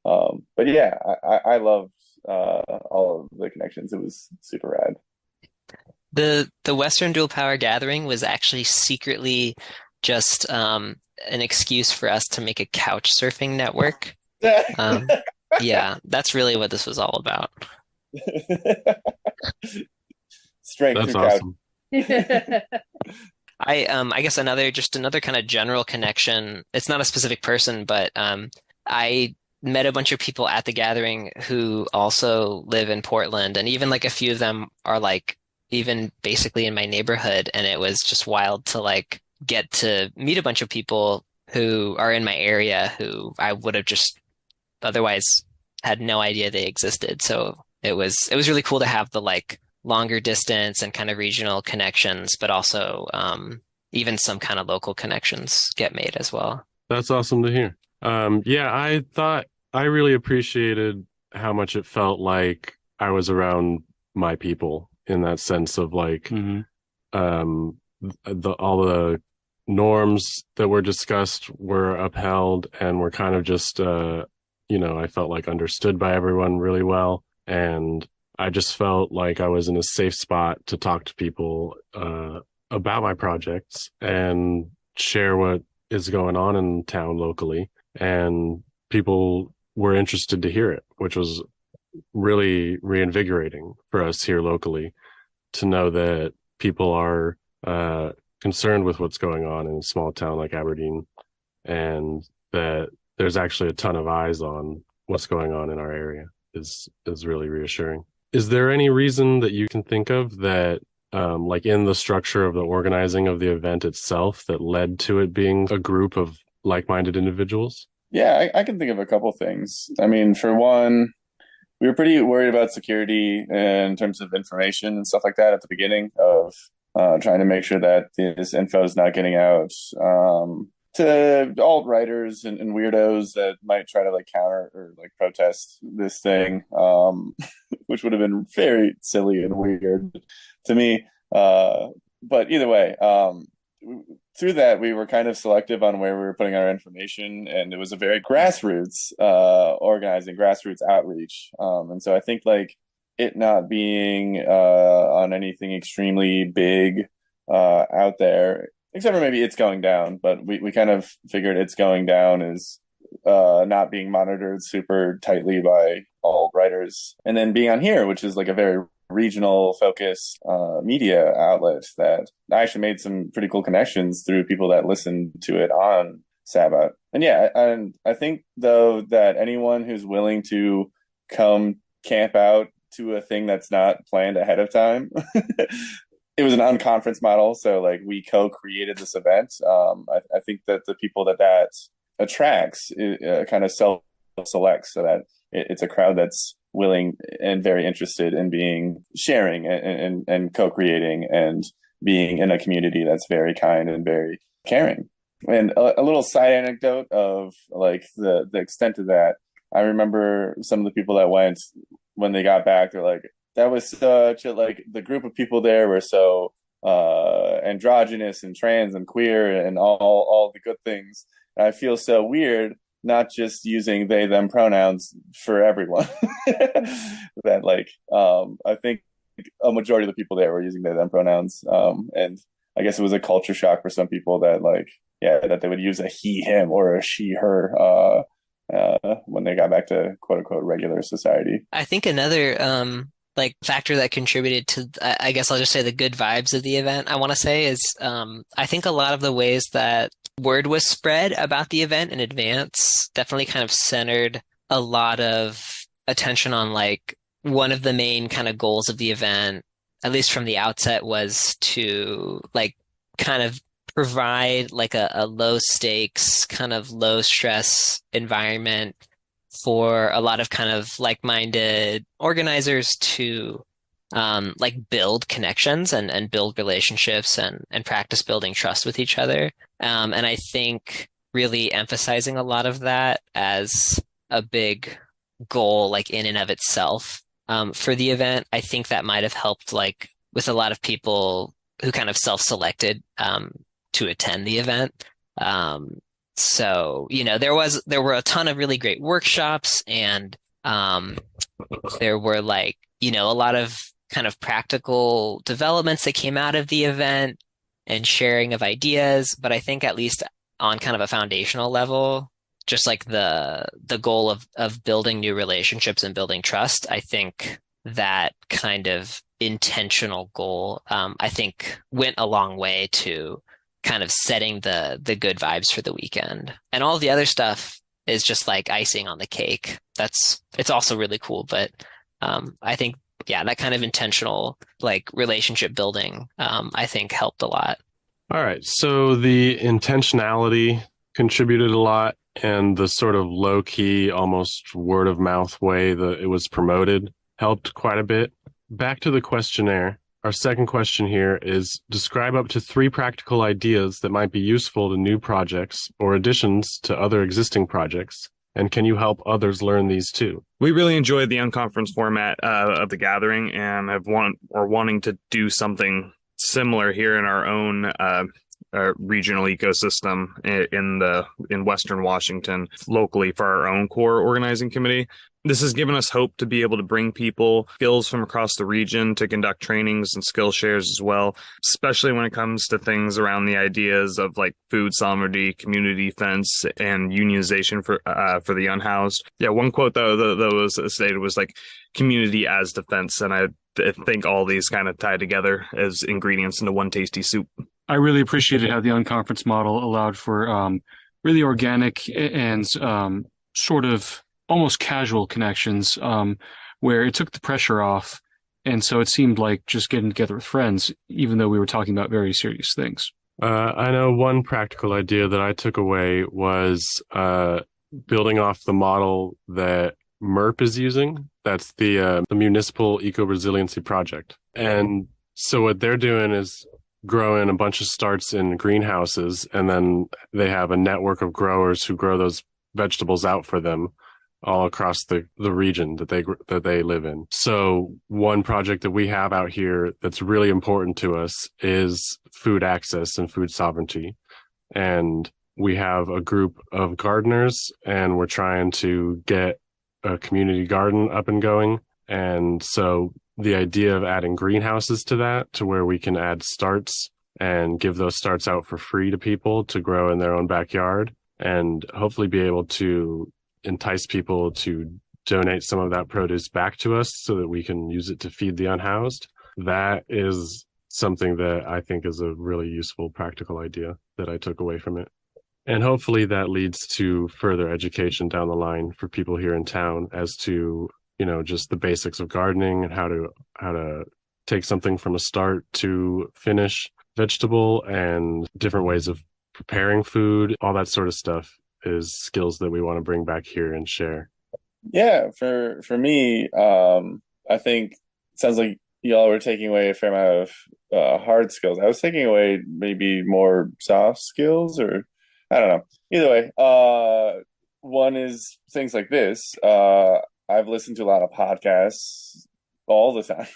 But yeah, I loved all of the connections. It was super rad. The Western Dual Power Gathering was actually secretly just an excuse for us to make a couch surfing network. Yeah, that's really what this was all about. Strength. That's awesome. I guess another kind of general connection. It's not a specific person, but I met a bunch of people at the gathering who also live in Portland, and even like a few of them are like even basically in my neighborhood, and it was just wild to like get to meet a bunch of people who are in my area who I would have just otherwise had no idea they existed. So it was really cool to have the like longer distance and kind of regional connections, but also even some kind of local connections get made as well. That's awesome to hear. Yeah, I thought I really appreciated how much it felt like I was around my people, in that sense of like all the norms that were discussed were upheld and were kind of just I felt like understood by everyone really well, and I just felt like I was in a safe spot to talk to people about my projects and share what is going on in town locally, and people were interested to hear it, which was really reinvigorating for us here locally to know that people are concerned with what's going on in a small town like Aberdeen, and that there's actually a ton of eyes on what's going on in our area is really reassuring. Is there any reason that you can think of that, like in the structure of the organizing of the event itself, that led to it being a group of like-minded individuals? Yeah, I can think of a couple things. I mean, for one, we were pretty worried about security in terms of information and stuff like that at the beginning of trying to make sure that this info is not getting out to alt-writers and weirdos that might try to like counter or like protest this thing, which would have been very silly and weird to me. But either way, through that, we were kind of selective on where we were putting our information, and it was a very grassroots organizing, grassroots outreach. And so I think like it not being on anything extremely big out there, except for maybe It's Going Down, but we kind of figured It's Going Down is not being monitored super tightly by all writers. And then being on here, which is like a very regional focused media outlet, that I actually made some pretty cool connections through people that listened to it on Sabbath. And yeah, and I think though that anyone who's willing to come camp out to a thing that's not planned ahead of time, it was an unconference model, so like we co-created this event. I think that the people that attracts kind of self-selects, so that it's a crowd that's willing and very interested in being sharing and co-creating and being in a community that's very kind and very caring. And a little side anecdote of like the extent of that, I remember some of the people that went, when they got back, they're like, that was such a, like, the group of people there were so androgynous and trans and queer and all the good things. And I feel so weird not just using they them pronouns for everyone. That like I think a majority of the people there were using they them pronouns, and I guess it was a culture shock for some people that like, yeah, that they would use a he him or a she her when they got back to quote unquote regular society. I think another like factor that contributed to, I guess I'll just say, the good vibes of the event, I want to say, is I think a lot of the ways that word was spread about the event in advance definitely kind of centered a lot of attention on like one of the main kind of goals of the event, at least from the outset, was to like kind of provide like a low stakes, kind of low stress environment for a lot of kind of like-minded organizers to like build connections and build relationships and practice building trust with each other. And I think really emphasizing a lot of that as a big goal, like in and of itself, for the event, I think that might have helped like with a lot of people who kind of self-selected to attend the event. So, you know, there were a ton of really great workshops, and there were like, you know, a lot of kind of practical developments that came out of the event and sharing of ideas. But I think at least on kind of a foundational level, just like the goal of building new relationships and building trust, I think that kind of intentional goal, I think went a long way to kind of setting the good vibes for the weekend. And all the other stuff is just like icing on the cake. It's also really cool. But I think, yeah, that kind of intentional like relationship building, I think helped a lot. All right. So the intentionality contributed a lot, and the sort of low key, almost word of mouth way that it was promoted helped quite a bit. Back to the questionnaire. Our second question here is, describe up to 3 practical ideas that might be useful to new projects or additions to other existing projects. And can you help others learn these too? We really enjoyed the unconference format of the gathering, and have wanting to do something similar here in our own regional ecosystem in Western Washington, locally, for our own core organizing committee. This has given us hope to be able to bring people skills from across the region to conduct trainings and skill shares as well, especially when it comes to things around the ideas of like food sovereignty, community defense, and unionization for the unhoused. Yeah, one quote though that was stated was like community as defense, and I think all these kind of tie together as ingredients into one tasty soup. I really appreciated how the unconference model allowed for really organic and sort of almost casual connections, where it took the pressure off And so it seemed like just getting together with friends, even though we were talking about very serious things. I know one practical idea that I took away was building off the model that MERP is using. That's the Municipal Eco-Resiliency Project. And so what they're doing is growing a bunch of starts in greenhouses, and then they have a network of growers who grow those vegetables out for them all across the region that they live in. So one project that we have out here that's really important to us is food access and food sovereignty. And we have a group of gardeners, and we're trying to get a community garden up and going. And so the idea of adding greenhouses to that, to where we can add starts and give those starts out for free to people to grow in their own backyard, and hopefully be able to entice people to donate some of that produce back to us so that we can use it to feed the unhoused. That is something that I think is a really useful, practical idea that I took away from it. And hopefully that leads to further education down the line for people here in town as to, just the basics of gardening and how to take something from a start to finish vegetable, and different ways of preparing food. All that sort of stuff is skills that we want to bring back here and share. Yeah, for me, I think it sounds like y'all were taking away a fair amount of hard skills. I was taking away maybe more soft skills, or I don't know. Either way, one is things like this. I've listened to a lot of podcasts all the time,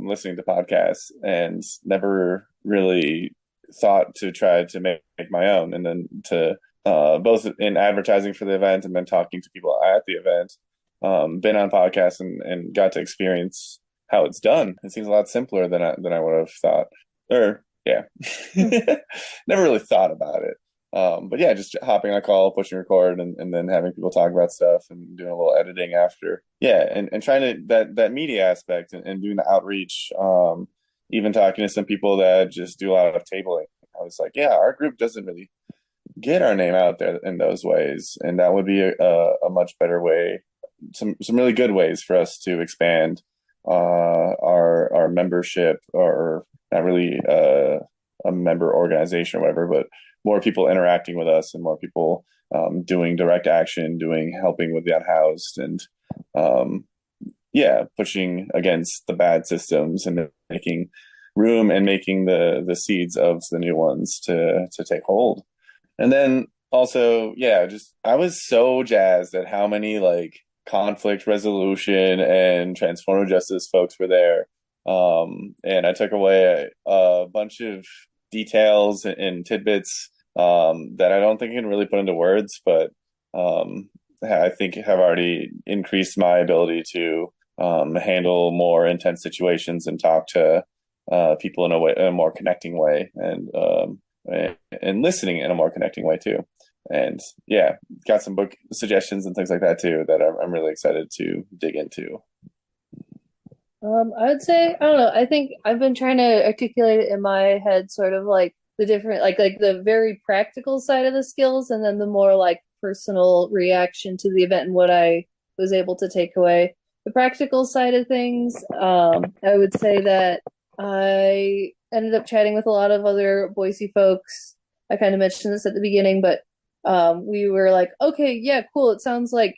listening to podcasts, and never really thought to try to make my own, and then to both in advertising for the event and then talking to people at the event, been on podcasts and got to experience how it's done. It seems a lot simpler than I would have thought. Or yeah, never really thought about it. But yeah, just hopping on a call, pushing record, and then having people talk about stuff and doing a little editing after. Yeah, and trying to that media aspect and doing the outreach. Even talking to some people that just do a lot of tabling. I was like, yeah, our group doesn't really get our name out there in those ways, and that would be a much better way, some really good ways for us to expand our membership, or not really a member organization or whatever, but more people interacting with us and more people doing direct action, helping with the unhoused, and pushing against the bad systems and making room and making the seeds of the new ones to take hold. And then also, I was so jazzed at how many conflict resolution and transformative justice folks were there. And I took away a bunch of details and tidbits that I don't think I can really put into words, but I think have already increased my ability to handle more intense situations and talk to people in a more connecting way, and listening in a more connecting way too. And yeah, got some book suggestions and things like that too that I'm really excited to dig into. I would say, I don't know, I think I've been trying to articulate it in my head, sort of like the different, like the very practical side of the skills, and then the more personal reaction to the event and what I was able to take away. The practical side of things, I would say that I ended up chatting with a lot of other Boise folks. I kind of mentioned this at the beginning, but we were like, okay, yeah, cool. It sounds like,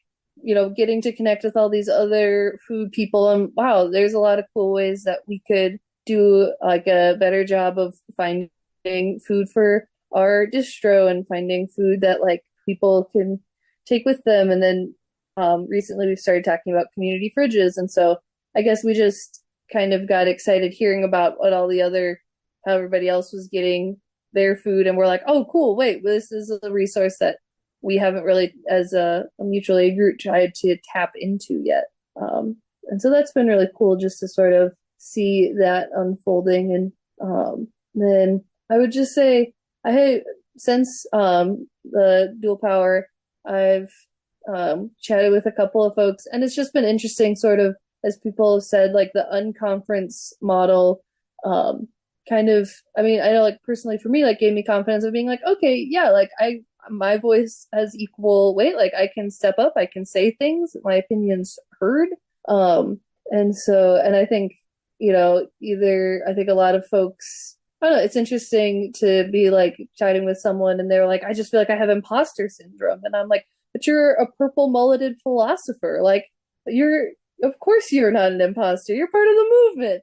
getting to connect with all these other food people, and wow, there's a lot of cool ways that we could do a better job of finding food for our distro and finding food that people can take with them. And then recently we've started talking about community fridges, and so I guess we just kind of got excited hearing about how everybody else was getting their food, and we're like, oh cool, wait, this is a resource that we haven't really, as a mutual aid group, tried to tap into yet. And so that's been really cool just to sort of see that unfolding. And then I would just say, since the dual power, I've chatted with a couple of folks, and it's just been interesting, sort of, as people have said, the unconference model, I know personally for me, gave me confidence of being okay, yeah, my voice has equal weight. I can step up, I can say things, my opinion's heard. And I think, I think a lot of folks, I don't know, it's interesting to be like chatting with someone and they're like, I just feel like I have imposter syndrome. And I'm like, but you're a purple mulleted philosopher. Like, of course you're not an imposter. You're part of the movement.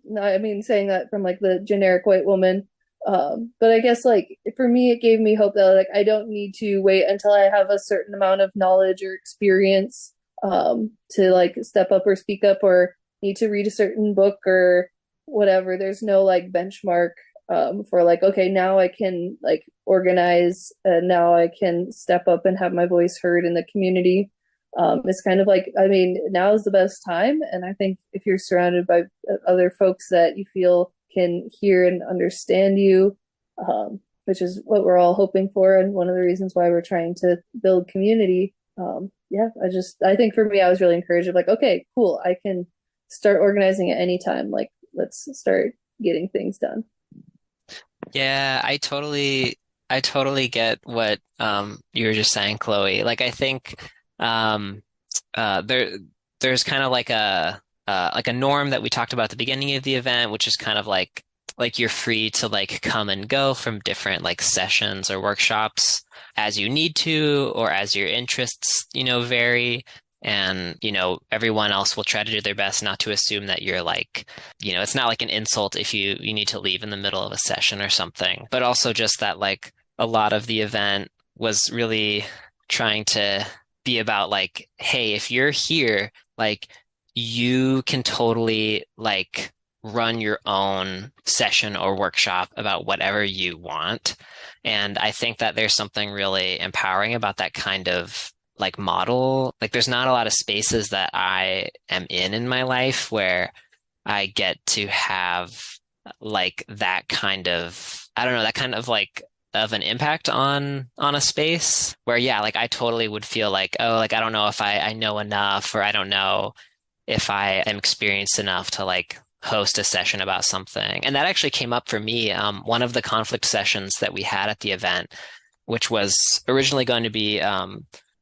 No, I mean, saying that from like the generic white woman. But I guess like for me, it gave me hope that like I don't need to wait until I have a certain amount of knowledge or experience to like step up or speak up or need to read a certain book or whatever. There's no like benchmark for like, okay, now I can like organize and now I can step up and have my voice heard in the community. It's kind of like, I mean, now is the best time. And I think if you're surrounded by other folks that you feel can hear and understand you, which is what we're all hoping for. And one of the reasons why we're trying to build community. I think for me, I was really encouraged of like, okay, cool. I can start organizing at any time. Like, let's start getting things done. Yeah, I totally get what you were just saying, Chloe. Like I think there's kind of like a norm that we talked about at the beginning of the event, which is kind of like you're free to like come and go from different like sessions or workshops as you need to or as your interests, vary. And, everyone else will try to do their best not to assume that you're like, it's not like an insult if you need to leave in the middle of a session or something, but also just that like a lot of the event was really trying to be about like, hey, if you're here, like you can totally like run your own session or workshop about whatever you want. And I think that there's something really empowering about that kind of like model. Like there's not a lot of spaces that I am in my life where I get to have like that kind of, I don't know, that kind of like of an impact on a space where, yeah, like I totally would feel like, oh, like I don't know if I know enough, or I don't know if I am experienced enough to like host a session about something. And that actually came up for me. One of the conflict sessions that we had at the event, which was originally going to be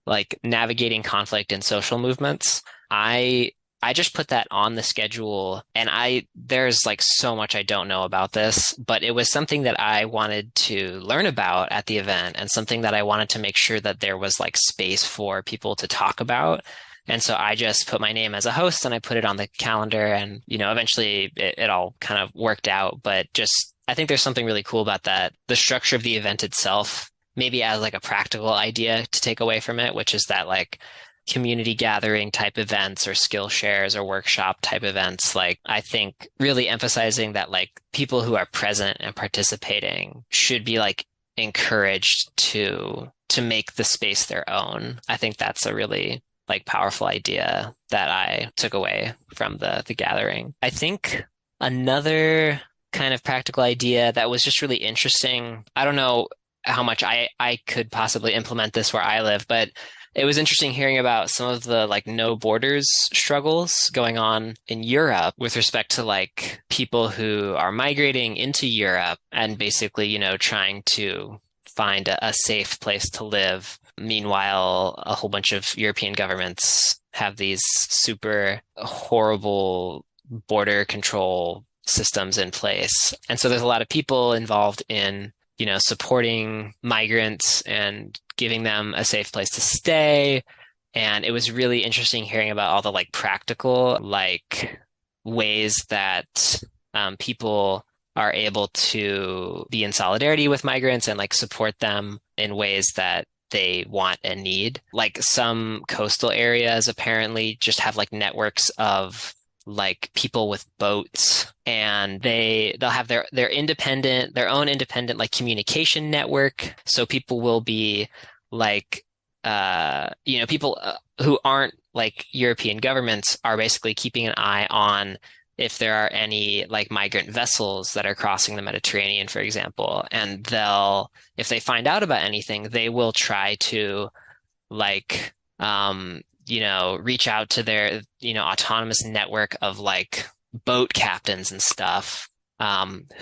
like navigating conflict in social movements. I just put that on the schedule, and there's like so much I don't know about this, but it was something that I wanted to learn about at the event and something that I wanted to make sure that there was like space for people to talk about. And so I just put my name as a host and I put it on the calendar, and, eventually it all kind of worked out. But just, I think there's something really cool about that. The structure of the event itself, maybe as like a practical idea to take away from it, which is that like community gathering type events or skill shares or workshop type events, like I think really emphasizing that like people who are present and participating should be like encouraged to make the space their own. I think that's a really like powerful idea that I took away from the gathering. I think another kind of practical idea that was just really interesting, I don't know how much I could possibly implement this where I live, but it was interesting hearing about some of the like no borders struggles going on in Europe with respect to like people who are migrating into Europe and basically, trying to find a safe place to live. Meanwhile, a whole bunch of European governments have these super horrible border control systems in place. And so there's a lot of people involved in supporting migrants and giving them a safe place to stay. And it was really interesting hearing about all the like practical like ways that people are able to be in solidarity with migrants and like support them in ways that they want and need. Like some coastal areas apparently just have like networks of like people with boats, and they'll have their own independent like communication network. So people will be like people who aren't like European governments are basically keeping an eye on if there are any like migrant vessels that are crossing the Mediterranean, for example, and if they find out about anything, they will try to like reach out to their, autonomous network of like boat captains and stuff,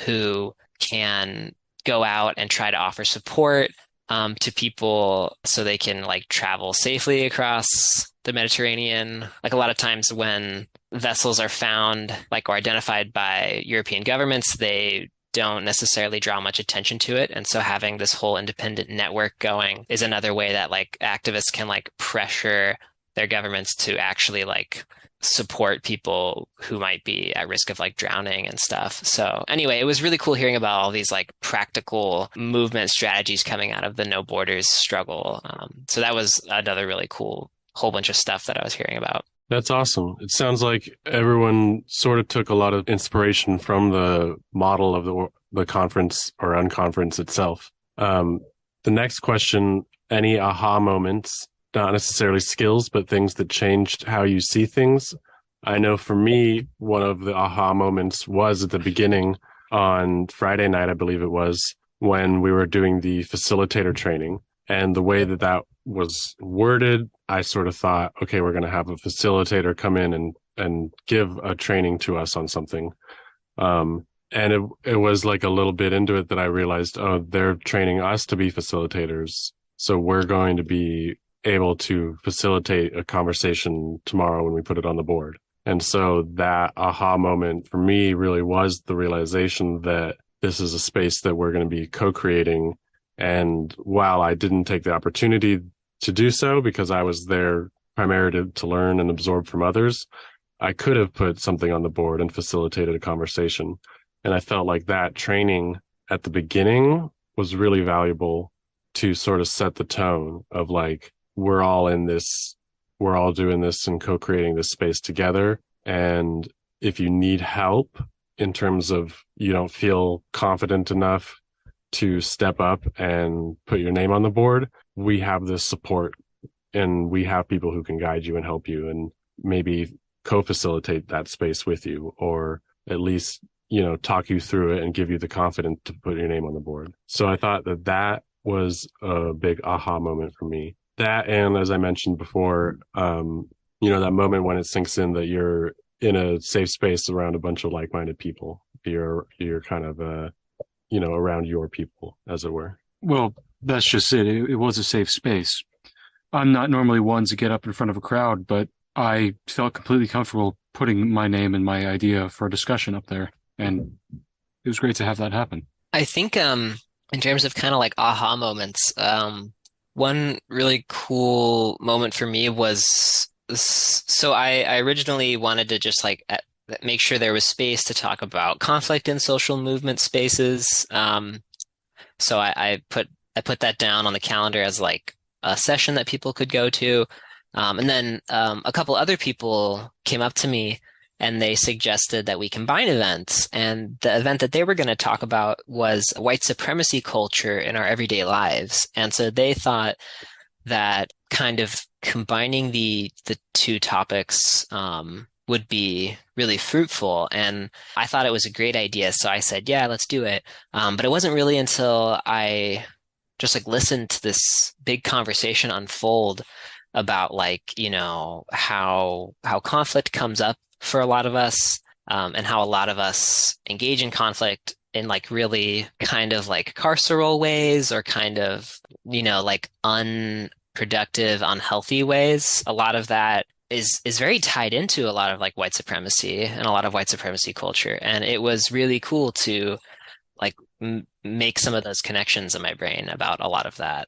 who can go out and try to offer support to people so they can like travel safely across the Mediterranean. Like a lot of times when vessels are found, like or identified by European governments, they don't necessarily draw much attention to it. And so having this whole independent network going is another way that like activists can like pressure their governments to actually like support people who might be at risk of like drowning and stuff. So anyway, it was really cool hearing about all these like practical movement strategies coming out of the No Borders struggle. So that was another really cool whole bunch of stuff that I was hearing about. That's awesome. It sounds like everyone sort of took a lot of inspiration from the model of the conference or unconference itself. The next question, any aha moments, not necessarily skills, but things that changed how you see things? I know for me, one of the aha moments was at the beginning on Friday night, I believe it was, when we were doing the facilitator training. And the way that that was worded, I sort of thought, okay, we're going to have a facilitator come in and give a training to us on something. And it was like a little bit into it that I realized, oh, they're training us to be facilitators. So we're going to be able to facilitate a conversation tomorrow when we put it on the board. And so that aha moment for me really was the realization that this is a space that we're going to be co-creating. And while I didn't take the opportunity to do so because I was there primarily to learn and absorb from others, I could have put something on the board and facilitated a conversation. And I felt like that training at the beginning was really valuable to sort of set the tone of like, we're all in this, we're all doing this and co-creating this space together. And if you need help in terms of you don't feel confident enough to step up and put your name on the board, we have this support and we have people who can guide you and help you and maybe co-facilitate that space with you, or at least, you know, talk you through it and give you the confidence to put your name on the board. So I thought that that was a big aha moment for me. That, and as I mentioned before, you know, that moment when it sinks in that you're in a safe space around a bunch of like-minded people. You're kind of, you know, around your people, as it were. Well, that's just it. It was a safe space. I'm not normally one to get up in front of a crowd, but I felt completely comfortable putting my name and my idea for a discussion up there. And it was great to have that happen. I think in terms of kind of like aha moments, one really cool moment for me was, so I originally wanted to just like make sure there was space to talk about conflict in social movement spaces. So I put that down on the calendar as like a session that people could go to. And then a couple other people came up to me and they suggested that we combine events. And the event that they were going to talk about was white supremacy culture in our everyday lives. And so they thought that kind of combining the two topics would be really fruitful. And I thought it was a great idea. So I said, yeah, let's do it. But it wasn't really until I just like listened to this big conversation unfold about like, you know, how conflict comes up for a lot of us, and how a lot of us engage in conflict in like really kind of like carceral ways or kind of, you know, like unproductive, unhealthy ways. A lot of that is very tied into a lot of like white supremacy and a lot of white supremacy culture. And it was really cool to like make some of those connections in my brain about a lot of that.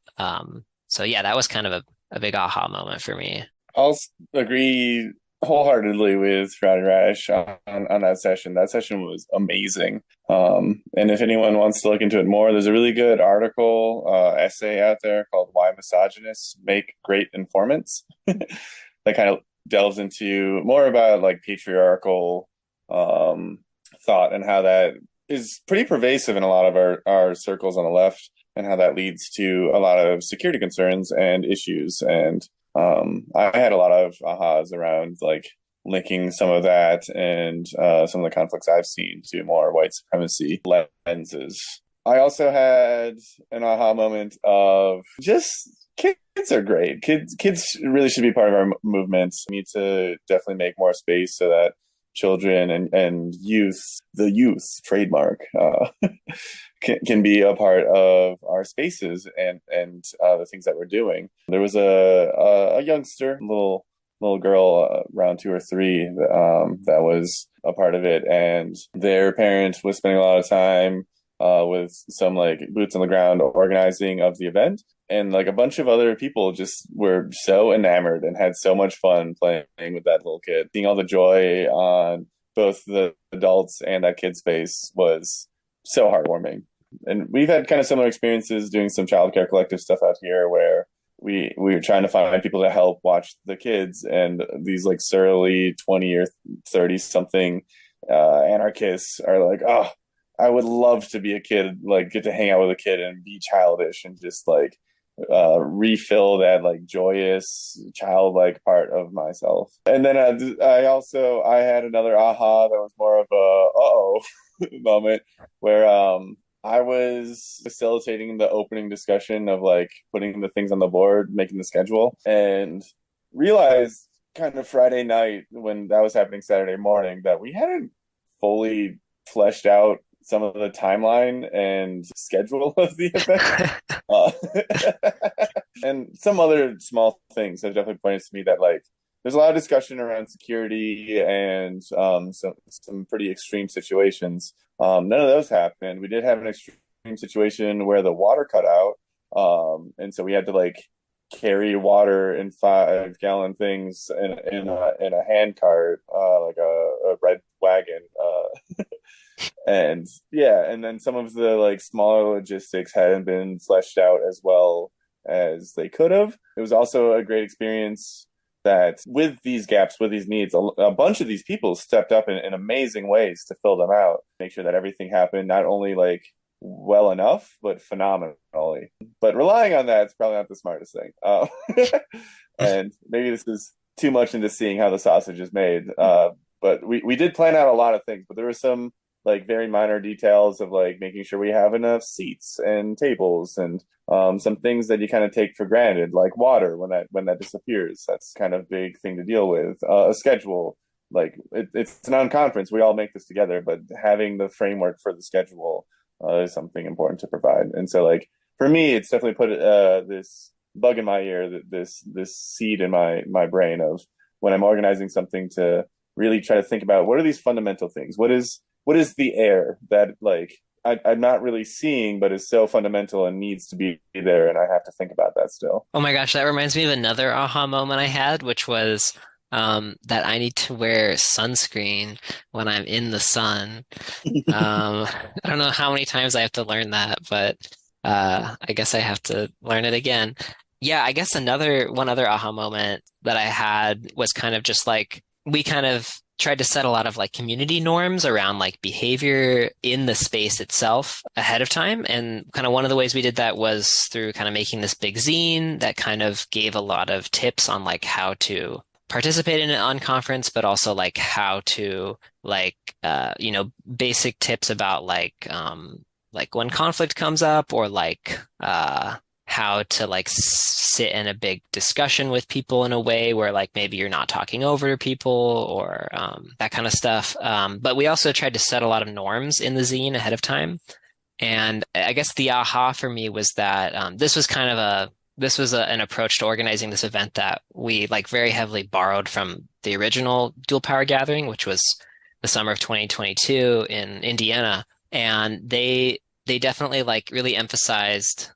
So yeah, that was kind of a big aha moment for me. I'll agree wholeheartedly with Rowdy Radish on that session. That session was amazing. And if anyone wants to look into it more, there's a really good article, essay out there called Why Misogynists Make Great Informants that kind of delves into more about like patriarchal thought and how that is pretty pervasive in a lot of our circles on the left, and how that leads to a lot of security concerns and issues. And I had a lot of ahas around like linking some of that and some of the conflicts I've seen to more white supremacy lenses. I also had an aha moment of just kids are great. Kids really should be part of our movement. We need to definitely make more space so that children and youth, the youth trademark, can be a part of our spaces and the things that we're doing. There was a youngster, little girl, around 2 or 3, that was a part of it, and their parent was spending a lot of time with some like boots on the ground organizing of the event. And like a bunch of other people just were so enamored and had so much fun playing with that little kid. Seeing all the joy on both the adults and that kid's face was so heartwarming. And we've had kind of similar experiences doing some childcare collective stuff out here where we were trying to find people to help watch the kids, and these like surly 20 or 30 something anarchists are like, oh, I would love to be a kid, like get to hang out with a kid and be childish and just like refill that like joyous childlike part of myself. And then I had another aha that was more of a moment where I was facilitating the opening discussion of like putting the things on the board, making the schedule, and realized kind of Friday night when that was happening Saturday morning that we hadn't fully fleshed out some of the timeline and schedule of the event. And some other small things have definitely pointed to me that like there's a lot of discussion around security and some pretty extreme situations. None of those happened. We did have an extreme situation where the water cut out. And so we had to like carry water in 5-gallon things in a hand cart, like a red wagon. And then some of the like smaller logistics hadn't been fleshed out as well as they could have. It was also a great experience that with these gaps, with these needs, a bunch of these people stepped up in amazing ways to fill them out, make sure that everything happened not only like well enough, but phenomenally. But relying on that is probably not the smartest thing. And maybe this is too much into seeing how the sausage is made. But we did plan out a lot of things, but there were some like very minor details of like making sure we have enough seats and tables and some things that you kind of take for granted, like water when that disappears. That's kind of big thing to deal with. A schedule, like it's an unconference. We all make this together, but having the framework for the schedule is something important to provide. And so like for me, it's definitely put this bug in my ear, this seed in my brain of when I'm organizing something to really try to think about what are these fundamental things? What is the air that like I'm not really seeing, but is so fundamental and needs to be there, and I have to think about that still. Oh my gosh, that reminds me of another aha moment I had, which was that I need to wear sunscreen when I'm in the sun. I don't know how many times I have to learn that, but I guess I have to learn it again. Yeah, I guess one other aha moment that I had was kind of just like we kind of tried to set a lot of like community norms around like behavior in the space itself ahead of time. And kind of one of the ways we did that was through kind of making this big zine that kind of gave a lot of tips on like how to participate in an unconference, but also like how to like, basic tips about like when conflict comes up or like, how to like sit in a big discussion with people in a way where like maybe you're not talking over people or that kind of stuff. But we also tried to set a lot of norms in the zine ahead of time. And I guess the aha for me was that this was an approach to organizing this event that we like very heavily borrowed from the original Dual Power Gathering, which was the summer of 2022 in Indiana. And they definitely like really emphasized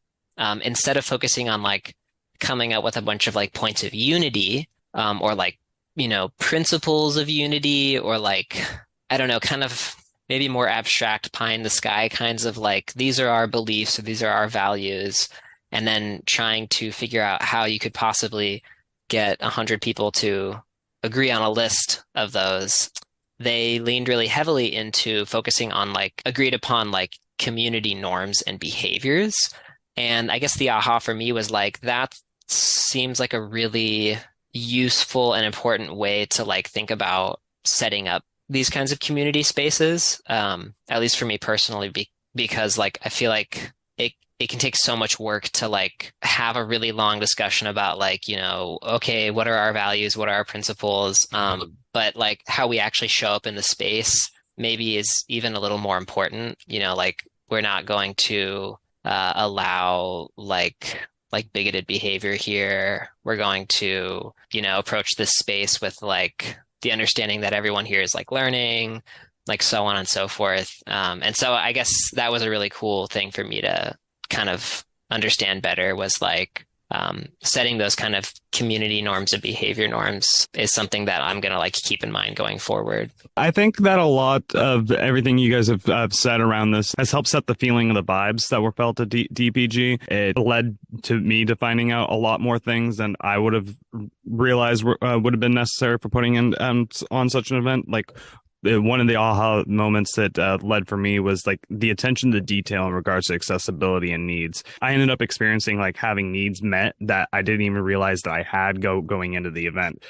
instead of focusing on like coming up with a bunch of like points of unity or like, principles of unity or like, I don't know, kind of maybe more abstract pie in the sky kinds of like, these are our beliefs or these are our values. And then trying to figure out how you could possibly get 100 people to agree on a list of those. They leaned really heavily into focusing on like agreed upon like community norms and behaviors. And I guess the aha for me was like, that seems like a really useful and important way to like think about setting up these kinds of community spaces, at least for me personally, because like I feel like it can take so much work to like have a really long discussion about like, okay, what are our values? What are our principles? But like how we actually show up in the space maybe is even a little more important, like we're not going to allow like bigoted behavior here. We're going to, approach this space with like the understanding that everyone here is like learning, like so on and so forth. And so I guess that was a really cool thing for me to kind of understand better, was like setting those kind of community norms and behavior norms is something that I'm going to like keep in mind going forward. I think that a lot of everything you guys have said around this has helped set the feeling of the vibes that were felt at DPG. It led to me to finding out a lot more things than I would have realized would have been necessary for putting in on such an event. Like, one of the aha moments that led for me was like the attention to detail in regards to accessibility and needs. I ended up experiencing like having needs met that I didn't even realize that I had going into the event,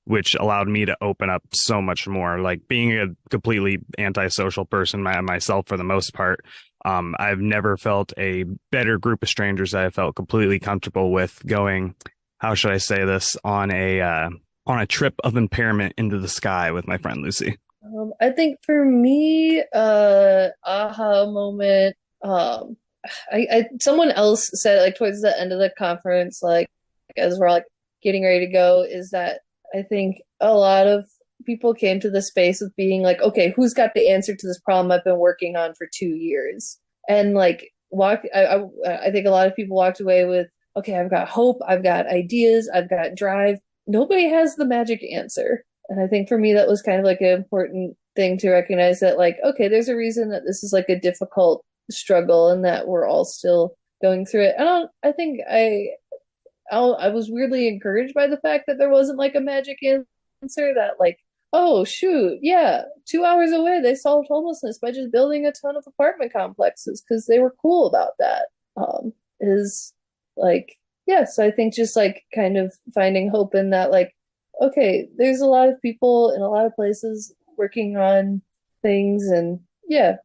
which allowed me to open up so much more. Like, being a completely antisocial person myself for the most part, I've never felt a better group of strangers that I felt completely comfortable with going, how should I say this, on a trip of impairment into the sky with my friend Lucy. I think for me, aha moment, someone else said like towards the end of the conference, like as we're like getting ready to go, is that I think a lot of people came to the space of being like, okay, who's got the answer to this problem I've been working on for 2 years? And like I think a lot of people walked away with, okay, I've got hope, I've got ideas, I've got drive. Nobody has the magic answer. And I think for me, that was kind of like an important thing to recognize that, like, okay, there's a reason that this is like a difficult struggle and that we're all still going through it. I think I was weirdly encouraged by the fact that there wasn't like a magic answer that like, oh, shoot, yeah, 2 hours away, they solved homelessness by just building a ton of apartment complexes because they were cool about that. Is like, yes, I think just like kind of finding hope in that, like, okay, there's a lot of people in a lot of places working on things, and yeah,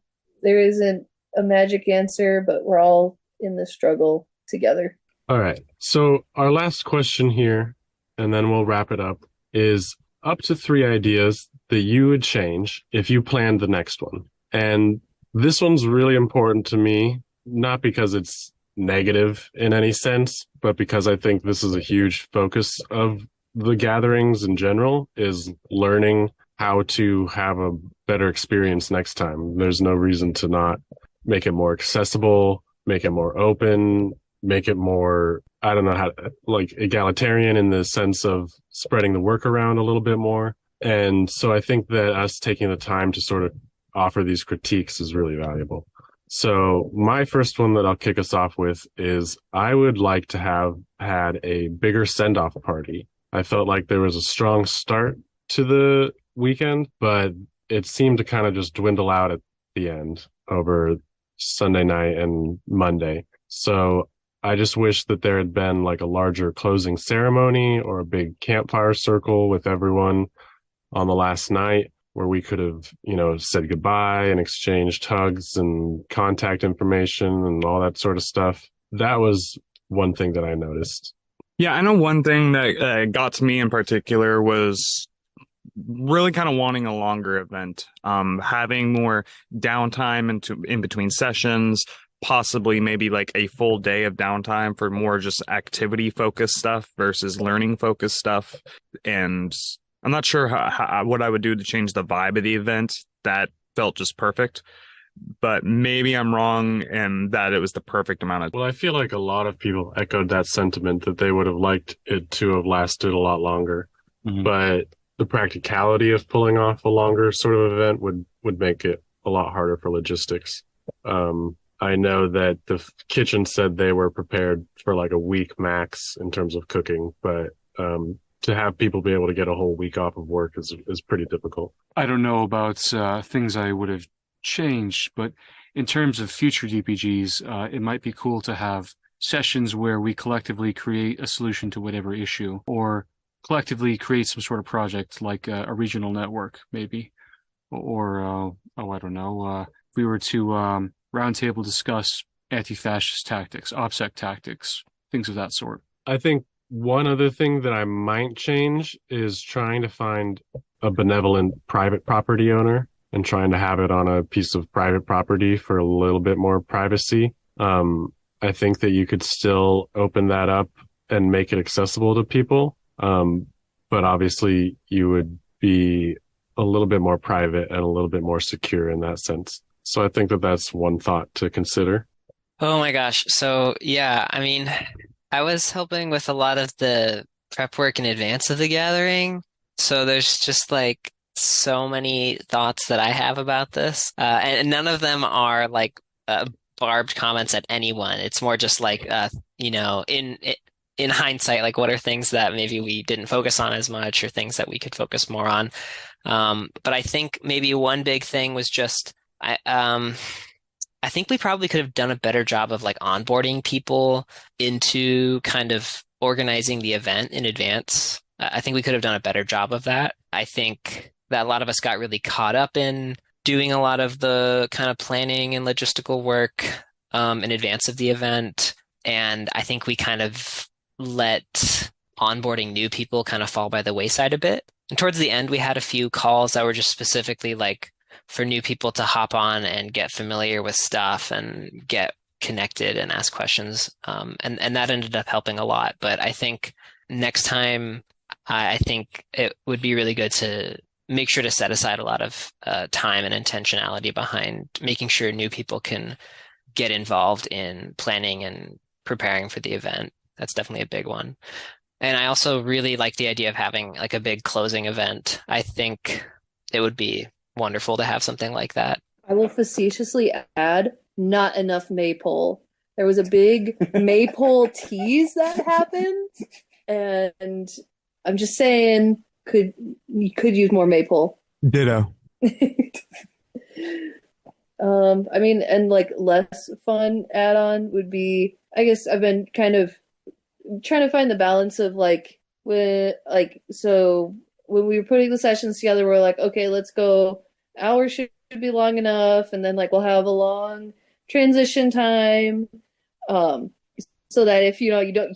there isn't a magic answer, but we're all in the struggle together. All right. So our last question here, and then we'll wrap it up, is up to 3 ideas that you would change if you planned the next one. And this one's really important to me, not because it's negative in any sense, but because I think this is a huge focus of the gatherings in general, is learning how to have a better experience next time. There's no reason to not make it more accessible, make it more open, make it more, I don't know how, like egalitarian in the sense of spreading the work around a little bit more. And so I think that us taking the time to sort of offer these critiques is really valuable. So my first one that I'll kick us off with is I would like to have had a bigger send-off party. I felt like there was a strong start to the weekend, but it seemed to kind of just dwindle out at the end over Sunday night and Monday. So I just wish that there had been like a larger closing ceremony or a big campfire circle with everyone on the last night where we could have, said goodbye and exchanged hugs and contact information and all that sort of stuff. That was one thing that I noticed. Yeah, I know one thing that got to me in particular was really kind of wanting a longer event, having more downtime in between sessions, possibly maybe like a full day of downtime for more just activity focused stuff versus learning focused stuff. And I'm not sure what I would do to change the vibe of the event. That felt just perfect. But maybe I'm wrong and that it was the perfect amount of... Well, I feel like a lot of people echoed that sentiment, that they would have liked it to have lasted a lot longer. Mm-hmm. But the practicality of pulling off a longer sort of event would make it a lot harder for logistics. I know that the kitchen said they were prepared for like a week max in terms of cooking, but to have people be able to get a whole week off of work is pretty difficult. I don't know about things I would have changed, but in terms of future DPGs, it might be cool to have sessions where we collectively create a solution to whatever issue, or collectively create some sort of project like a regional network, maybe, or I don't know, if we were to roundtable discuss anti-fascist tactics, OPSEC tactics, things of that sort. I think one other thing that I might change is trying to find a benevolent private property owner and trying to have it on a piece of private property for a little bit more privacy. I think that you could still open that up and make it accessible to people. But obviously you would be a little bit more private and a little bit more secure in that sense. So I think that that's one thought to consider. Oh my gosh. So yeah, I mean, I was helping with a lot of the prep work in advance of the gathering. So there's just like so many thoughts that I have about this. And none of them are like barbed comments at anyone. It's more just like, in hindsight, like what are things that maybe we didn't focus on as much or things that we could focus more on. But I think maybe one big thing was just, I think we probably could have done a better job of like onboarding people into kind of organizing the event in advance. I think we could have done a better job of that. I think that a lot of us got really caught up in doing a lot of the kind of planning and logistical work in advance of the event. And I think we kind of let onboarding new people kind of fall by the wayside a bit. And towards the end, we had a few calls that were just specifically like for new people to hop on and get familiar with stuff and get connected and ask questions. And that ended up helping a lot. But I think next time, I think it would be really good to make sure to set aside a lot of time and intentionality behind making sure new people can get involved in planning and preparing for the event. That's definitely a big one. And I also really like the idea of having like a big closing event. I think it would be wonderful to have something like that. I will facetiously add, not enough maypole. There was a big maypole tease that happened, and I'm just saying, you could use more maypole. Ditto. I mean, and like less fun add-on would be, I guess I've been kind of trying to find the balance of so when we were putting the sessions together, we're like, okay, let's go. Hour should be long enough, and then like we'll have a long transition time, so that if you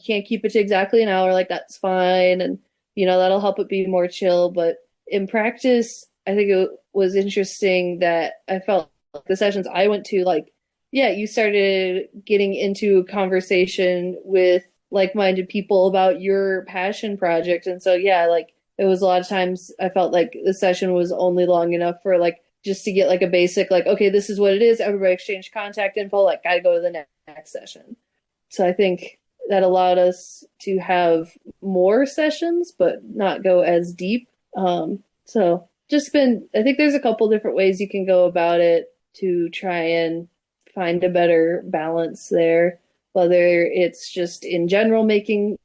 can't keep it to exactly an hour, like that's fine, and that'll help it be more chill. But in practice, I think it was interesting that I felt like the sessions I went to, like, yeah, you started getting into a conversation with like-minded people about your passion project, and so yeah, like it was a lot of times I felt like the session was only long enough for like just to get like a basic, like, okay, this is what it is. Everybody exchange contact info, like gotta go to the next session. So I think that allowed us to have more sessions, but not go as deep. So I think there's a couple different ways you can go about it to try and find a better balance there, whether it's just in general making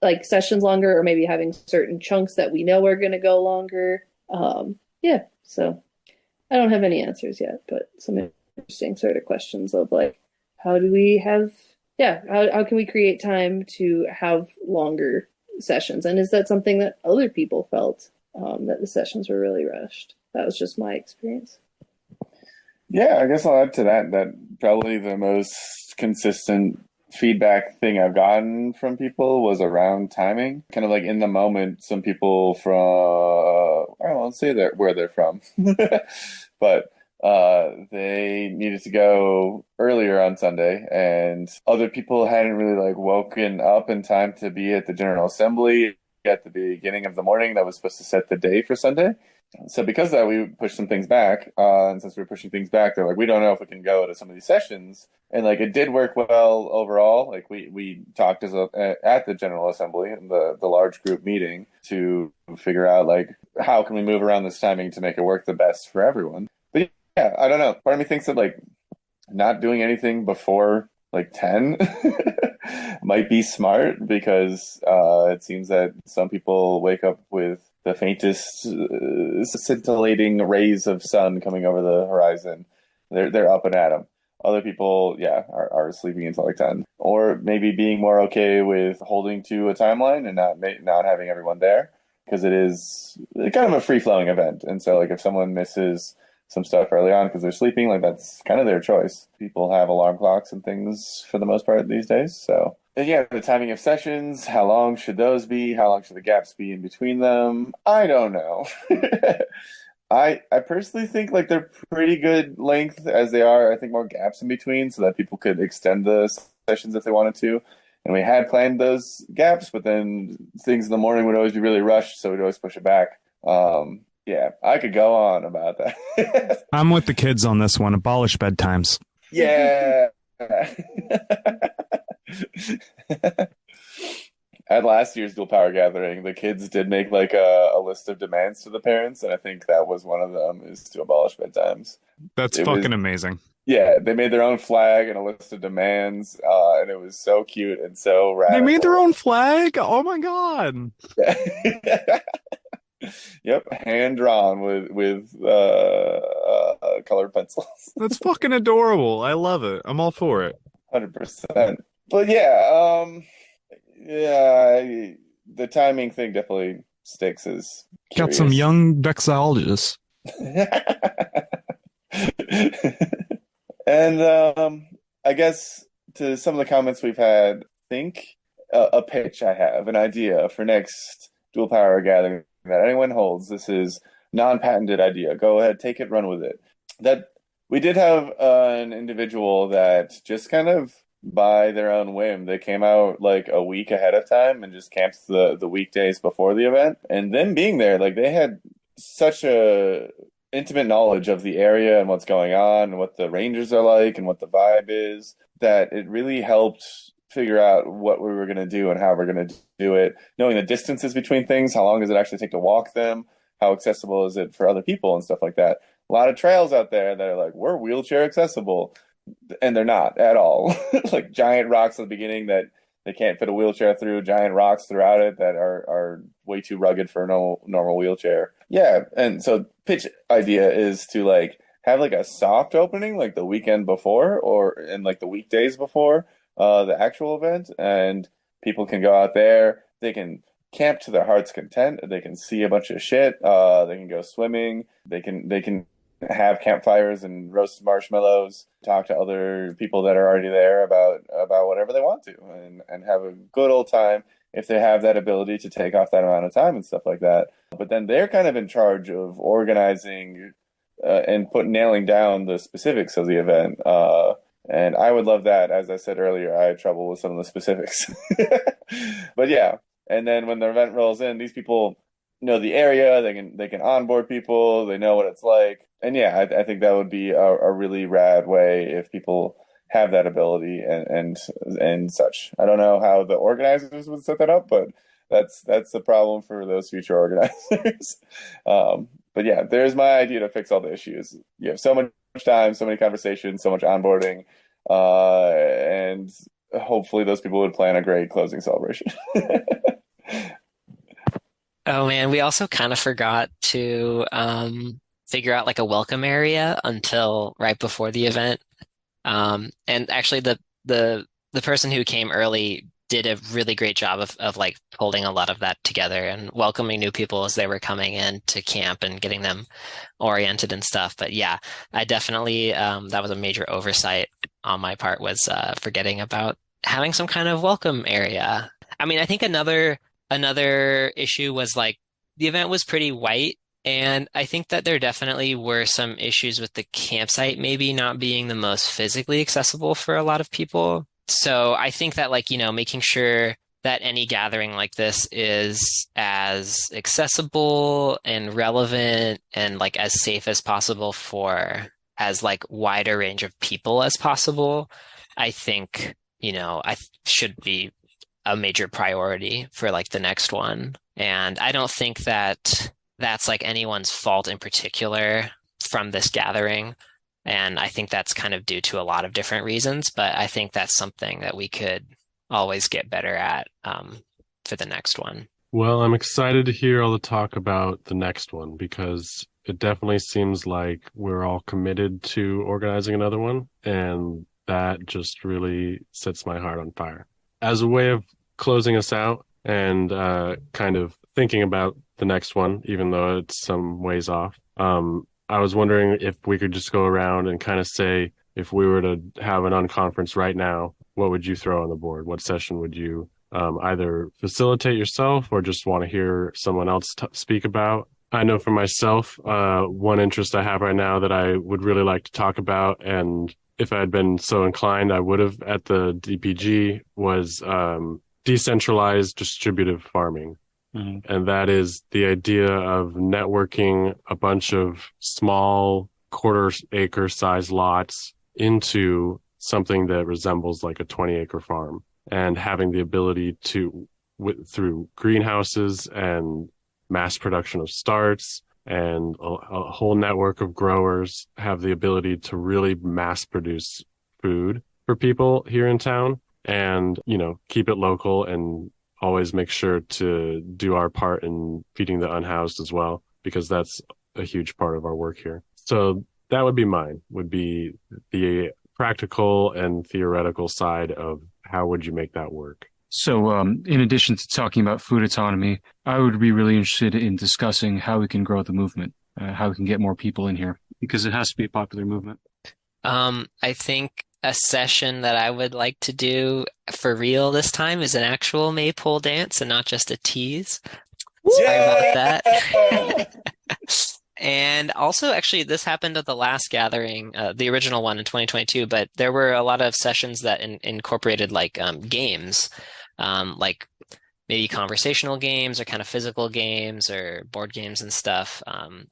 like sessions longer or maybe having certain chunks that we know are going to go longer. So I don't have any answers yet, but some interesting sort of questions of like, how can we create time to have longer sessions? And is that something that other people felt, that the sessions were really rushed? That was just my experience. Yeah, I guess I'll add to that probably the most consistent feedback thing I've gotten from people was around timing. Kind of like in the moment, some people from, I won't say where they're from, but they needed to go earlier on Sunday, and other people hadn't really like woken up in time to be at the General Assembly at the beginning of the morning that was supposed to set the day for Sunday. So because of that, we pushed some things back. And since we're pushing things back, they're like, we don't know if we can go to some of these sessions. And like, it did work well overall. Like we talked at the General Assembly, in the large group meeting, to figure out like, how can we move around this timing to make it work the best for everyone? But yeah, I don't know. Part of me thinks that like not doing anything before like 10 might be smart, because it seems that some people wake up with the faintest scintillating rays of sun coming over the horizon. They're up and at 'em. Other people, are sleeping until like 10, or maybe being more okay with holding to a timeline and not having everyone there, because it is kind of a free flowing event. And so like if someone misses some stuff early on because they're sleeping, like that's kind of their choice. People have alarm clocks and things for the most part these days. So and yeah, the timing of sessions, how long should those be? How long should the gaps be in between them? I don't know. I personally think like they're pretty good length as they are. I think more gaps in between so that people could extend the sessions if they wanted to. And we had planned those gaps, but then things in the morning would always be really rushed, so we'd always push it back. Yeah, I could go on about that. I'm with the kids on this one. Abolish bedtimes. Yeah. At last year's dual power gathering, the kids did make like a list of demands to the parents, and I think that was one of them, is to abolish bedtimes. That's amazing. Yeah, they made their own flag and a list of demands, and it was so cute and so radical. They made their own flag? Oh my god. Yep, hand drawn with colored pencils. That's fucking adorable. I love it. I'm all for it. 100%. But yeah, the timing thing definitely sticks as curious. Got some young vexillologists. And I guess to some of the comments we've had, think a pitch I have, an idea for next dual power gathering that anyone holds. This is non-patented idea. Go ahead, take it, run with it. That we did have an individual that just kind of by their own whim, they came out like a week ahead of time and just camped the weekdays before the event. And them being there, like they had such a intimate knowledge of the area and what's going on and what the rangers are like and what the vibe is, that it really helped figure out what we were going to do and how we're going to do it, knowing the distances between things, how long does it actually take to walk them, how accessible is it for other people and stuff like that. A lot of trails out there that are like, we're wheelchair accessible, and they're not at all. Like giant rocks at the beginning that they can't fit a wheelchair through, giant rocks throughout it that are way too rugged for a normal wheelchair. Yeah, and so pitch idea is to like have like a soft opening like the weekend before or in like the weekdays before the actual event, and people can go out there, they can camp to their heart's content, they can see a bunch of shit, they can go swimming, they can have campfires and roast marshmallows, talk to other people that are already there about whatever they want to, and have a good old time if they have that ability to take off that amount of time and stuff like that. But then they're kind of in charge of organizing and nailing down the specifics of the event. And I would love that. As I said earlier, I had trouble with some of the specifics. But yeah, and then when the event rolls in, these people know the area, they can onboard people, they know what it's like. And yeah, I think that would be a really rad way if people have that ability and such. I don't know how the organizers would set that up, but that's the problem for those future organizers. But yeah, there's my idea to fix all the issues. You have so much time, so many conversations, so much onboarding, and hopefully those people would plan a great closing celebration. Oh man, we also kind of forgot to figure out like a welcome area until right before the event. And actually the person who came early did a really great job of like holding a lot of that together and welcoming new people as they were coming in to camp and getting them oriented and stuff. But yeah, I definitely that was a major oversight on my part, was forgetting about having some kind of welcome area. I mean, I think another issue was like the event was pretty white, and I think that there definitely were some issues with the campsite maybe not being the most physically accessible for a lot of people. So I think that like, making sure that any gathering like this is as accessible and relevant and like as safe as possible for as like wide a range of people as possible, I think, should be a major priority for like the next one. And I don't think that that's like anyone's fault in particular from this gathering. And I think that's kind of due to a lot of different reasons, but I think that's something that we could always get better at for the next one. Well, I'm excited to hear all the talk about the next one, because it definitely seems like we're all committed to organizing another one, and that just really sets my heart on fire. As a way of closing us out and kind of thinking about the next one, even though it's some ways off, I was wondering if we could just go around and kind of say, if we were to have an unconference right now, what would you throw on the board? What session would you either facilitate yourself or just want to hear someone else speak about? I know for myself, one interest I have right now that I would really like to talk about, and if I had been so inclined, I would have at the DPG, was decentralized distributive farming. Mm-hmm. And that is the idea of networking a bunch of small quarter-acre size lots into something that resembles like a 20-acre farm, and having the ability to, through greenhouses and mass production of starts and a whole network of growers, have the ability to really mass produce food for people here in town, and, you know, keep it local and always make sure to do our part in feeding the unhoused as well, because that's a huge part of our work here. So that would be mine, would be the practical and theoretical side of how would you make that work. So, in addition to talking about food autonomy, I would be really interested in discussing how we can grow the movement, how we can get more people in here, because it has to be a popular movement. I think a session that I would like to do for real this time is an actual maypole dance and not just a tease. Sorry about that. And also, actually, this happened at the last gathering, the original one in 2022, but there were a lot of sessions that incorporated like games, like maybe conversational games or kind of physical games or board games and stuff,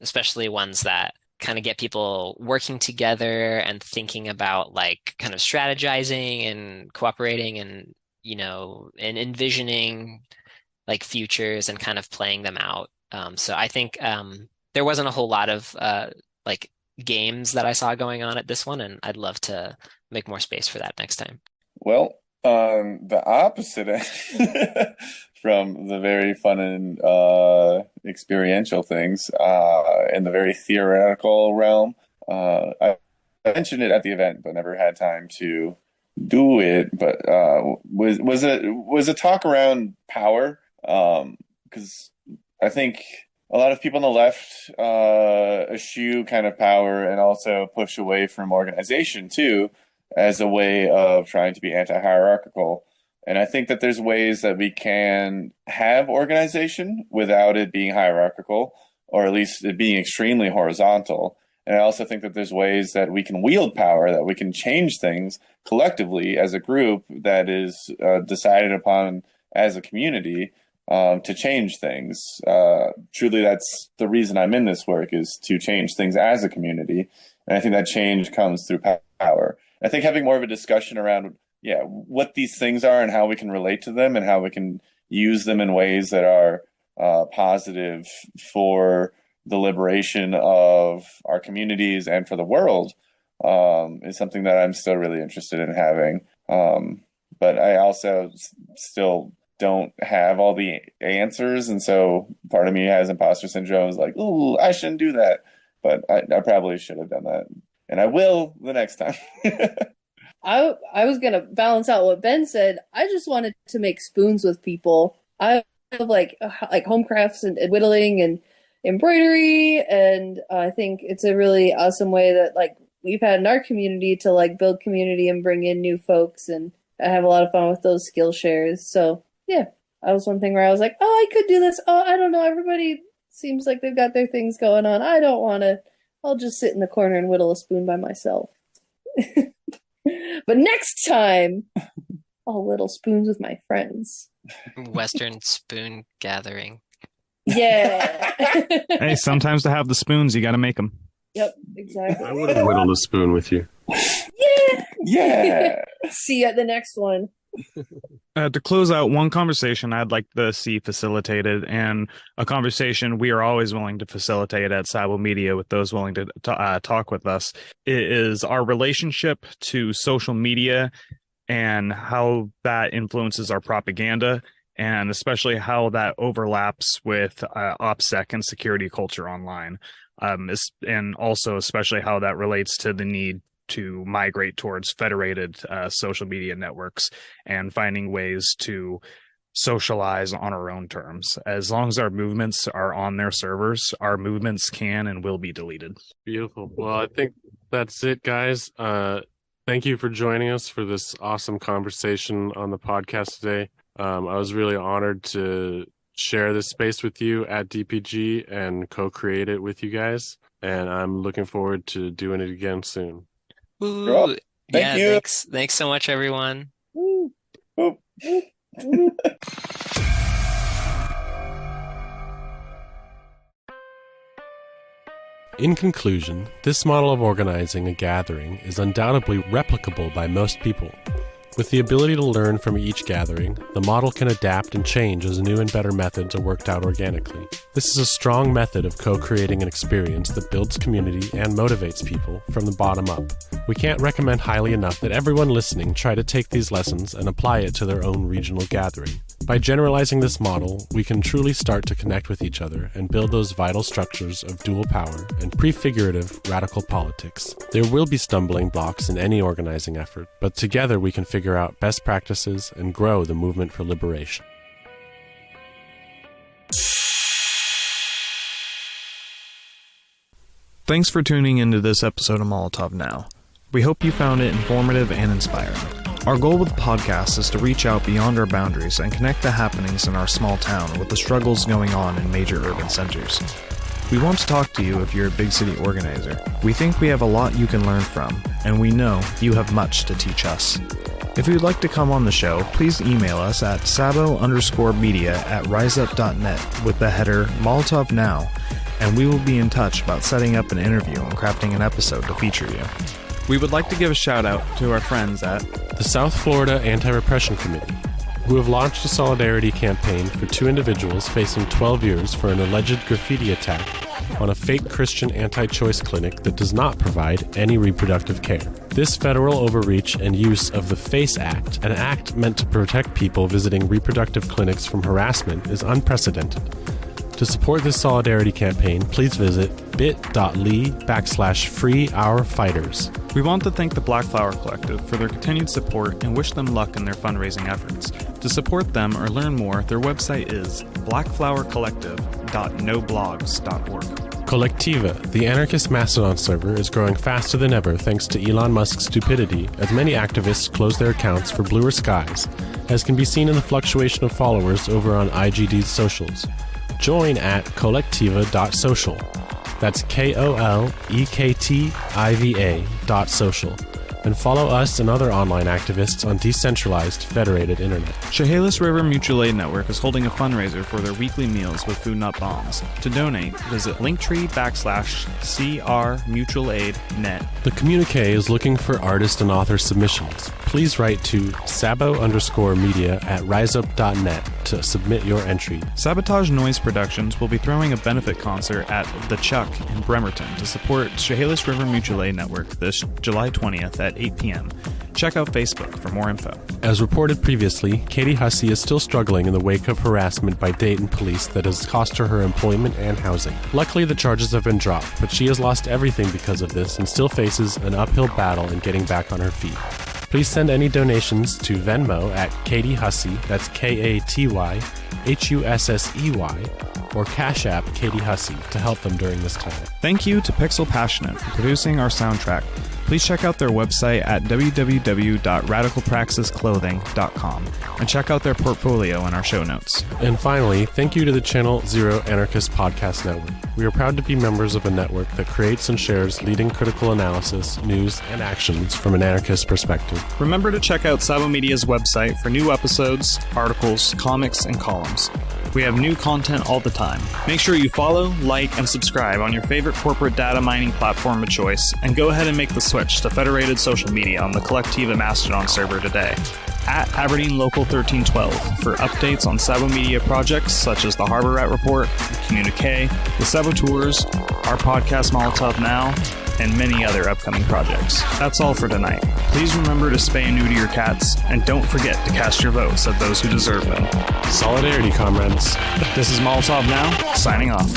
especially ones that kind of get people working together and thinking about like kind of strategizing and cooperating and, you know, and envisioning like futures and kind of playing them out. So I think there wasn't a whole lot of like games that I saw going on at this one, and I'd love to make more space for that next time. Well, on the opposite end from the very fun and experiential things, in the very theoretical realm, I mentioned it at the event, but never had time to do it. But was a talk around power, because I think a lot of people on the left eschew kind of power and also push away from organization too, as a way of trying to be anti-hierarchical. And I think that there's ways that we can have organization without it being hierarchical, or at least it being extremely horizontal. And I also think that there's ways that we can wield power, that we can change things collectively as a group that is decided upon as a community, to change things. Truly, that's the reason I'm in this work, is to change things as a community. And I think that change comes through power. I think having more of a discussion around, what these things are and how we can relate to them and how we can use them in ways that are positive for the liberation of our communities and for the world, is something that I'm still really interested in having. But I also still don't have all the answers, and so part of me has imposter syndrome. Is like, ooh, I shouldn't do that, but I probably should have done that, and I will the next time. I was gonna balance out what Ben said. I just wanted to make spoons with people. I have like home crafts and whittling and embroidery, and I think it's a really awesome way that like we've had in our community to like build community and bring in new folks, and I have a lot of fun with those skill shares. So yeah, that was one thing where I was like, oh, I could do this. Oh, I don't know. Everybody seems like they've got their things going on. I don't want to. I'll just sit in the corner and whittle a spoon by myself. But next time, I'll whittle spoons with my friends. Western spoon gathering. Yeah. Hey, sometimes to have the spoons, you got to make them. Yep, exactly. I would have whittled a spoon with you. Yeah. Yeah. See you at the next one. To close out, one conversation I'd like to see facilitated, and a conversation we are always willing to facilitate at Sabo Media with those willing to talk with us, is our relationship to social media and how that influences our propaganda, and especially how that overlaps with OPSEC and security culture online, and also especially how that relates to the need to migrate towards federated social media networks and finding ways to socialize on our own terms. As long as our movements are on their servers, our movements can and will be deleted. Beautiful. Well, I think that's it, guys. Thank you for joining us for this awesome conversation on the podcast today. I was really honored to share this space with you at DPG and co-create it with you guys. And I'm looking forward to doing it again soon. Ooh, Thank you. Thanks so much, everyone. In conclusion, this model of organizing a gathering is undoubtedly replicable by most people. With the ability to learn from each gathering, the model can adapt and change as new and better methods are worked out organically. This is a strong method of co-creating an experience that builds community and motivates people from the bottom up. We can't recommend highly enough that everyone listening try to take these lessons and apply it to their own regional gathering. By generalizing this model, we can truly start to connect with each other and build those vital structures of dual power and prefigurative radical politics. There will be stumbling blocks in any organizing effort, but together we can figure out best practices and grow the movement for liberation. Thanks for tuning into this episode of Molotov Now. We hope you found it informative and inspiring. Our goal with the podcast is to reach out beyond our boundaries and connect the happenings in our small town with the struggles going on in major urban centers. We want to talk to you if you're a big city organizer. We think we have a lot you can learn from, and we know you have much to teach us. If you'd like to come on the show, please email us at sabo_media@riseup.net with the header Molotov Now, and we will be in touch about setting up an interview and crafting an episode to feature you. We would like to give a shout out to our friends at the South Florida Anti-Repression Committee, who have launched a solidarity campaign for two individuals facing 12 years for an alleged graffiti attack on a fake Christian anti-choice clinic that does not provide any reproductive care. This federal overreach and use of the FACE Act, an act meant to protect people visiting reproductive clinics from harassment, is unprecedented. To support this solidarity campaign, please visit bit.ly/freeourfighters. We want to thank the Black Flower Collective for their continued support and wish them luck in their fundraising efforts. To support them or learn more, their website is blackflowercollective.noblogs.org. Collectiva, the anarchist Mastodon server, is growing faster than ever thanks to Elon Musk's stupidity, as many activists close their accounts for bluer skies, as can be seen in the fluctuation of followers over on IGD's socials. Join at collectiva.social. That's KOLEKTIVA.social. And follow us and other online activists on decentralized, federated internet. Chehalis River Mutual Aid Network is holding a fundraiser for their weekly meals with Food Not Bombs. To donate, visit linktree/CR-mutual-aid-net. The communique is looking for artist and author submissions. Please write to sabo_media@riseup.net to submit your entry. Sabotage Noise Productions will be throwing a benefit concert at The Chuck in Bremerton to support Chehalis River Mutual Aid Network this July 20th at 8 p.m. Check out Facebook for more info. As reported previously, Katie Hussey is still struggling in the wake of harassment by Dayton police that has cost her employment and housing. Luckily, the charges have been dropped, but she has lost everything because of this and still faces an uphill battle in getting back on her feet. Please send any donations to Venmo at Katie Hussey, that's KatyHussey, or Cash App Katie Hussey to help them during this time. Thank you to Pixel Passionate for producing our soundtrack. Please check out their website at www.radicalpraxisclothing.com and check out their portfolio in our show notes. And finally, thank you to the Channel Zero Anarchist Podcast Network. We are proud to be members of a network that creates and shares leading critical analysis, news, and actions from an anarchist perspective. Remember to check out Sabo Media's website for new episodes, articles, comics, and columns. We have new content all the time. Make sure you follow, like, and subscribe on your favorite corporate data mining platform of choice, and go ahead and make the switch to federated social media on the Collectiva Mastodon server today. At Aberdeen Local 1312 for updates on Sabo Media projects such as the Harbor Rat Report, the Communique, the Sabo Tours, our podcast Molotov Now, and many other upcoming projects. That's all for tonight. Please remember to spay and neuter your cats, and don't forget to cast your votes of those who deserve them. Solidarity, comrades. This is Molotov Now, signing off.